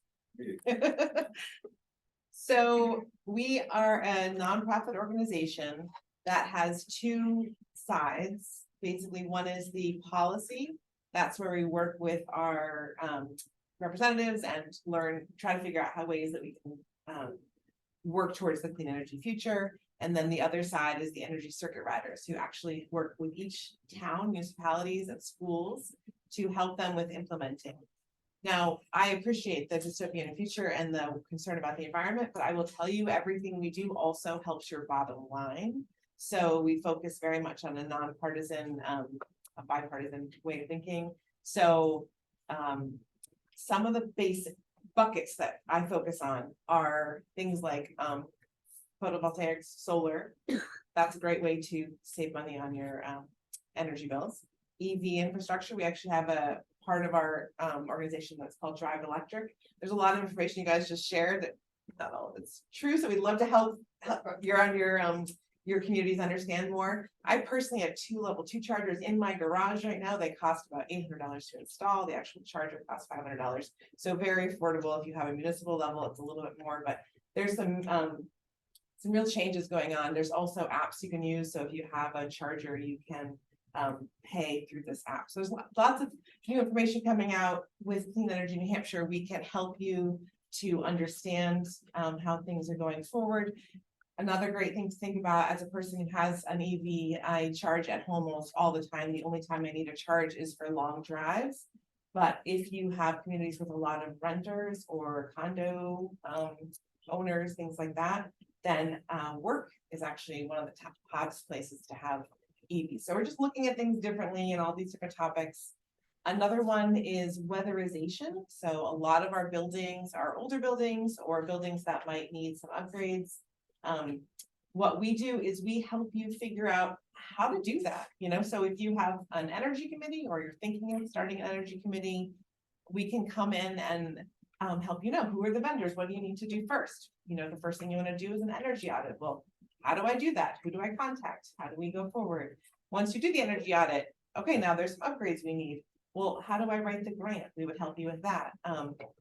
So we are a nonprofit organization that has two sides. Basically, one is the policy. That's where we work with our representatives and try to figure out ways that we can work towards the clean energy future. And then the other side is the energy circuit riders, who actually work with each town, municipalities, and schools to help them with implementing. Now, I appreciate the dystopian future and the concern about the environment, but I will tell you, everything we do also helps your bottom line. So we focus very much on a nonpartisan, a bipartisan way of thinking. So some of the basic buckets that I focus on are things like photovoltaics, solar. That's a great way to save money on your energy bills. EV infrastructure, we actually have a part of our organization that's called Drive Electric. There's a lot of information you guys just shared that not all of it's true, so we'd love to help your communities understand more. I personally have 2 level 2 chargers in my garage right now. They cost about $800 to install. The actual charger costs $500, so very affordable. If you have a municipal level, it's a little bit more, but there's some real changes going on. There's also apps you can use, so if you have a charger, you can pay through this app. So there's lots of new information coming out with Clean Energy New Hampshire. We can help you to understand how things are going forward. Another great thing to think about, as a person who has an EV, I charge at home almost all the time. The only time I need a charge is for long drives. But if you have communities with a lot of renters or condo owners, things like that, then work is actually one of the top hottest places to have EVs. So we're just looking at things differently and all these different topics. Another one is weatherization. So a lot of our buildings are older buildings or buildings that might need some upgrades. What we do is we help you figure out how to do that. So if you have an energy committee or you're thinking of starting an energy committee, we can come in and help you know who are the vendors, what do you need to do first. The first thing you want to do is an energy audit. Well, how do I do that? Who do I contact? How do we go forward? Once you do the energy audit, okay, now there's some upgrades we need. Well, how do I write the grant? We would help you with that.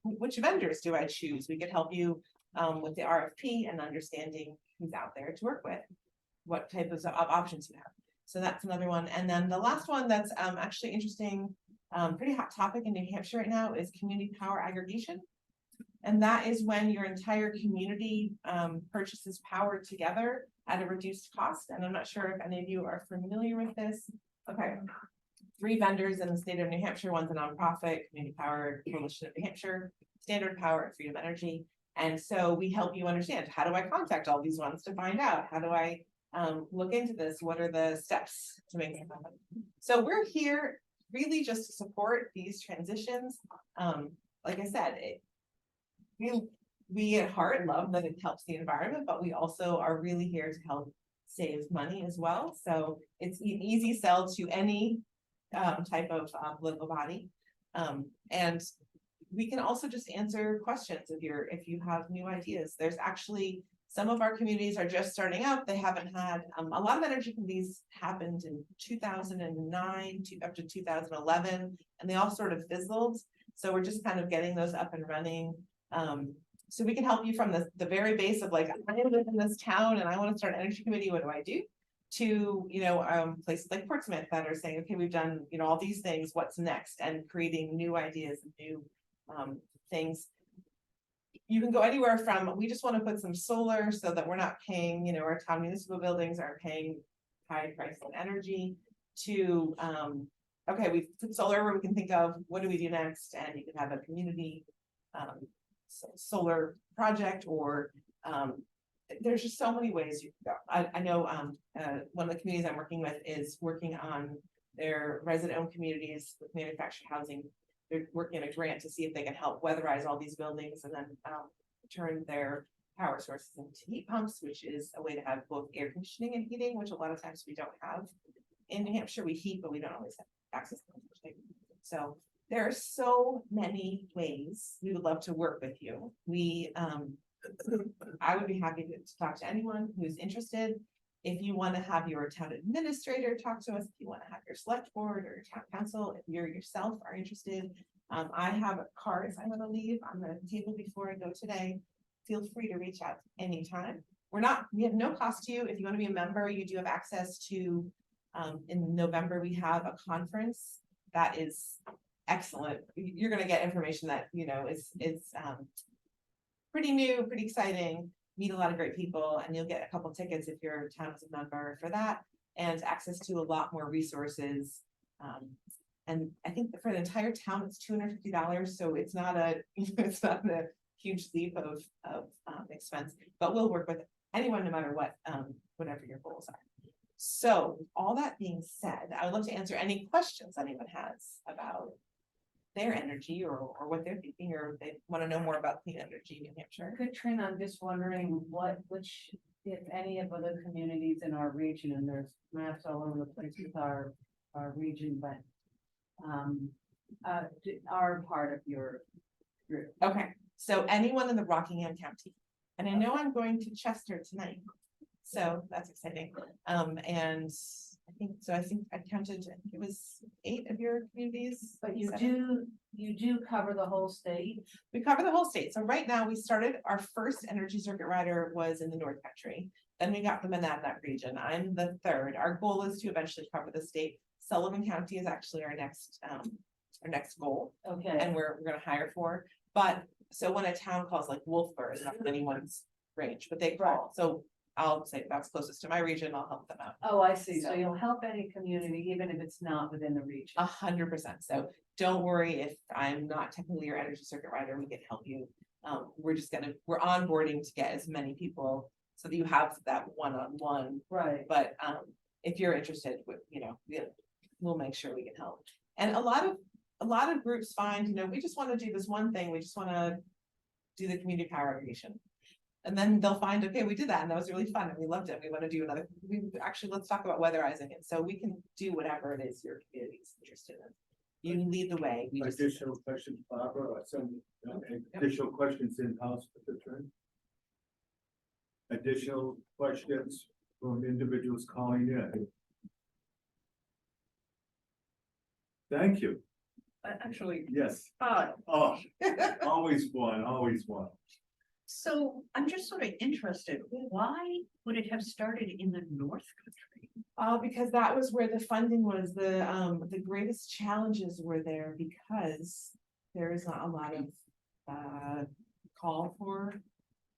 Which vendors do I choose? We could help you with the RFP and understanding who's out there to work with, what type of options you have. So that's another one. And then the last one that's actually interesting, pretty hot topic in New Hampshire right now is community power aggregation. And that is when your entire community purchases power together at a reduced cost. And I'm not sure if any of you are familiar with this. Okay. 3 vendors in the state of New Hampshire. One's a nonprofit, Community Power Coalition of New Hampshire, Standard Power, and Freedom Energy. And so we help you understand, how do I contact all these ones to find out? How do I look into this? What are the steps to make it happen? So we're here really just to support these transitions. Like I said, we at heart love that it helps the environment, but we also are really here to help save money as well. So it's an easy sell to any type of political body. And we can also just answer questions if you have new ideas. There's actually some of our communities are just starting out. They haven't had a lot of energy committees happened in 2009 up to 2011, and they all sort of fizzled. So we're just kind of getting those up and running. So we can help you from the very base of like, I live in this town and I want to start an energy committee. What do I do? To, places like Portsmouth that are saying, okay, we've done, all these things, what's next? And creating new ideas and new things. You can go anywhere from, we just want to put some solar so that we're not paying, our town municipal buildings aren't paying high price on energy, to, okay, we've put solar where we can think of, what do we do next? And you can have a community solar project, or there's just so many ways you can go. I know one of the communities I'm working with is working on their resident-owned communities with manufactured housing. They're working on a grant to see if they can help weatherize all these buildings and then turn their power sources into heat pumps, which is a way to have both air conditioning and heating, which a lot of times we don't have. In New Hampshire, we heat, but we don't always have access to it. So there are so many ways we would love to work with you. I would be happy to talk to anyone who's interested. If you want to have your town administrator talk to us, if you want to have your select board or your town council, if you yourself are interested, I have cards I'm going to leave on the table before I go today. Feel free to reach out anytime. We have no cost to you. If you want to be a member, you do have access to, in November, we have a conference that is excellent. You're going to get information that, is pretty new, pretty exciting, meet a lot of great people, and you'll get a couple tickets if your town is a member for that, and access to a lot more resources. And I think for the entire town, it's $250. So it's not a huge leap of expense, but we'll work with anyone, no matter what, whatever your goals are. So all that being said, I would love to answer any questions anyone has about their energy or what they're thinking, or if they want to know more about clean energy in New Hampshire. Katrina, I'm just wondering which, if any of other communities in our region, and there's maps all over the place with our region, but are part of your group. Okay, so anyone in the Rockingham County, and I know I'm going to Chester tonight, so that's exciting. And I think I counted, it was 8 of your communities. But you do cover the whole state? We cover the whole state. So right now we started, our first energy circuit rider was in the North Country. Then we got them in that region. I'm the 3rd. Our goal is to eventually cover the state. Sullivan County is actually our next goal. Okay. And we're gonna hire for. But so when a town calls, like Wolfboro is not in anyone's range, but they call. So I'll say that's closest to my region, I'll help them out. Oh, I see. So you'll help any community, even if it's not within the region. 100%. So don't worry if I'm not technically your energy circuit rider, we can help you. We're onboarding to get as many people so that you have that one-on-one. Right. But if you're interested, we'll make sure we can help. And a lot of groups find, we just want to do this one thing. We just want to do the community power aggregation. And then they'll find, okay, we did that and that was really fun and we loved it. We want to do another. Let's talk about weatherizing it. So we can do whatever it is your community is interested in. You lead the way. Additional questions, Barbara, or some additional questions in-house with the turn? Additional questions from individuals calling in? Thank you. Actually, Yes. uh, Oh, always one. so I'm just sort of interested, why would it have started in the North Country? Because that was where the funding was. The greatest challenges were there because there is not a lot of call for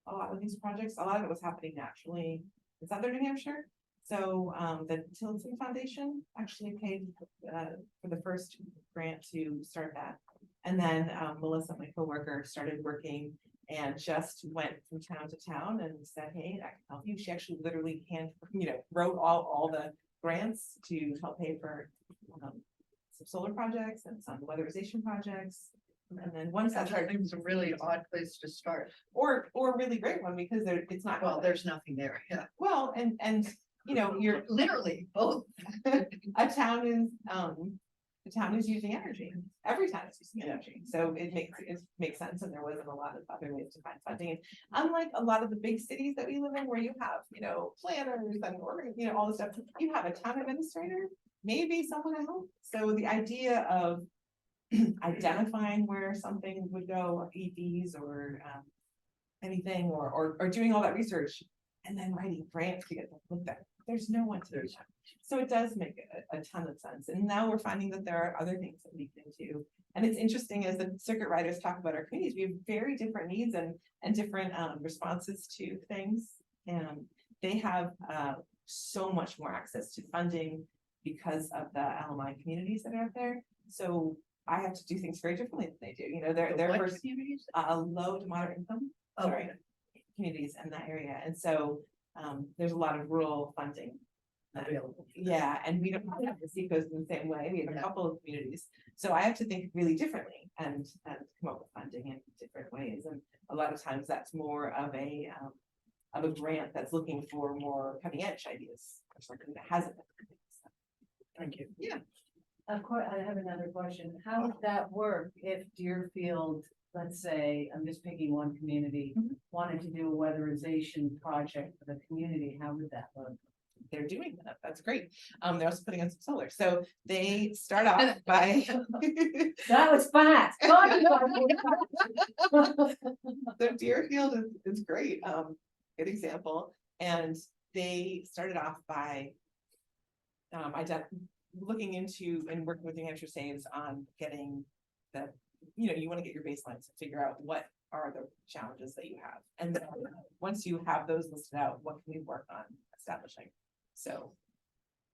a lot of these projects. A lot of it was happening naturally in southern New Hampshire. So the Tilton Foundation actually paid for the first grant to start that. And then Melissa, my coworker, started working and just went from town to town and said, hey, I can help you. She actually literally wrote all the grants to help pay for some solar projects and some weatherization projects. And then once that started, It's a really odd place to start. or a really great one because it's not. Well, there's nothing there, yeah. Well, and you're Literally both. a town is using energy. Every town is using energy, so it makes sense. And there wasn't a lot of other ways to find funding. And unlike a lot of the big cities that we live in, where you have planners and all this stuff, you have a town administrator, maybe someone else. So the idea of identifying where something would go, EVs or anything, or doing all that research and then writing grants to get them looked at. There's no one to do that. So it does make a ton of sense. And now we're finding that there are other things that we can do. And it's interesting as the circuit riders talk about our communities, we have very different needs and different responses to things. And they have so much more access to funding because of the LMI communities that are out there. So I have to do things very differently than they do. They're What first communities? low to moderate income. Oh, Sorry, communities in that area. And so there's a lot of rural funding available. Yeah, and we don't have the seacoast in the same way. We have a couple of communities. So I have to think really differently and come up with funding in different ways. And a lot of times that's more of a grant that's looking for more cutting edge ideas or something that hasn't been. Thank you. Yeah. Of course, I have another question. How would that work if Deerfield, let's say, I'm just picking one community, wanted to do a weatherization project for the community? How would that look? They're doing that. That's great. They're also putting in some solar. So they start off by That was fast. So Deerfield is great. Good example. And they started off by looking into and working with New Hampshire Saves on getting the, you want to get your baselines to figure out what are the challenges that you have. And then once you have those listed out, what can we work on establishing? So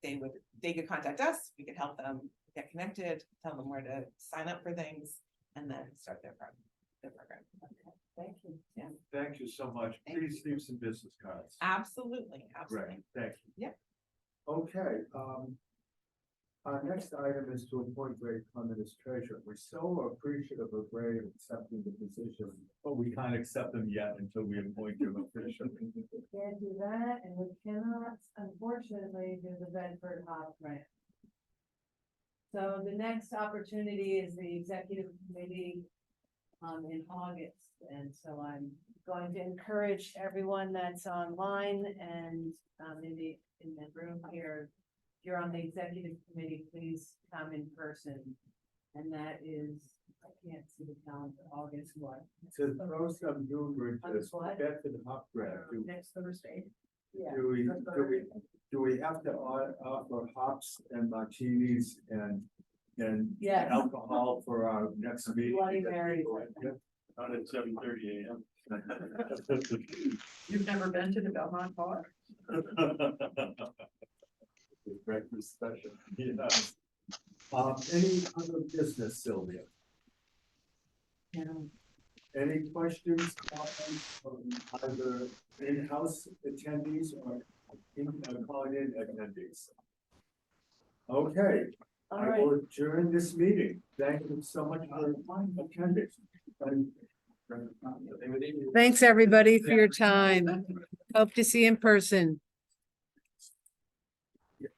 they could contact us, we could help them get connected, tell them where to sign up for things, and then start their program. Okay, thank you. Yeah. Thank you so much. Please leave some business cards. Absolutely. Right, thank you. Yeah. Okay, our next item is to appoint Greg Clement as treasurer. We're so appreciative of Greg accepting the position, but we can't accept him yet until we appoint him officially. We can't do that, and we cannot, unfortunately, do the Bedford Hop grant. So the next opportunity is the executive committee in August, and so I'm going to encourage everyone that's online and in the room here. If you're on the executive committee, please come in person. And that is, I can't see the calendar, August what? To throw some humor into this What? Bedford Hop grant, Next Thursday. Yeah. do we have to offer hops and martinis and Yes. alcohol for our next meeting? Bloody Marys. Not at 7:30 a.m. You've never been to the Belmont Bar? Breakfast special. Yes. Any other business, Sylvia? No. Any questions, comments from either in-house attendees or calling in attendees? Okay, All I right. will adjourn this meeting. Thank you so much for attending. Thanks, everybody, for your time. Hope to see you in person. Yeah,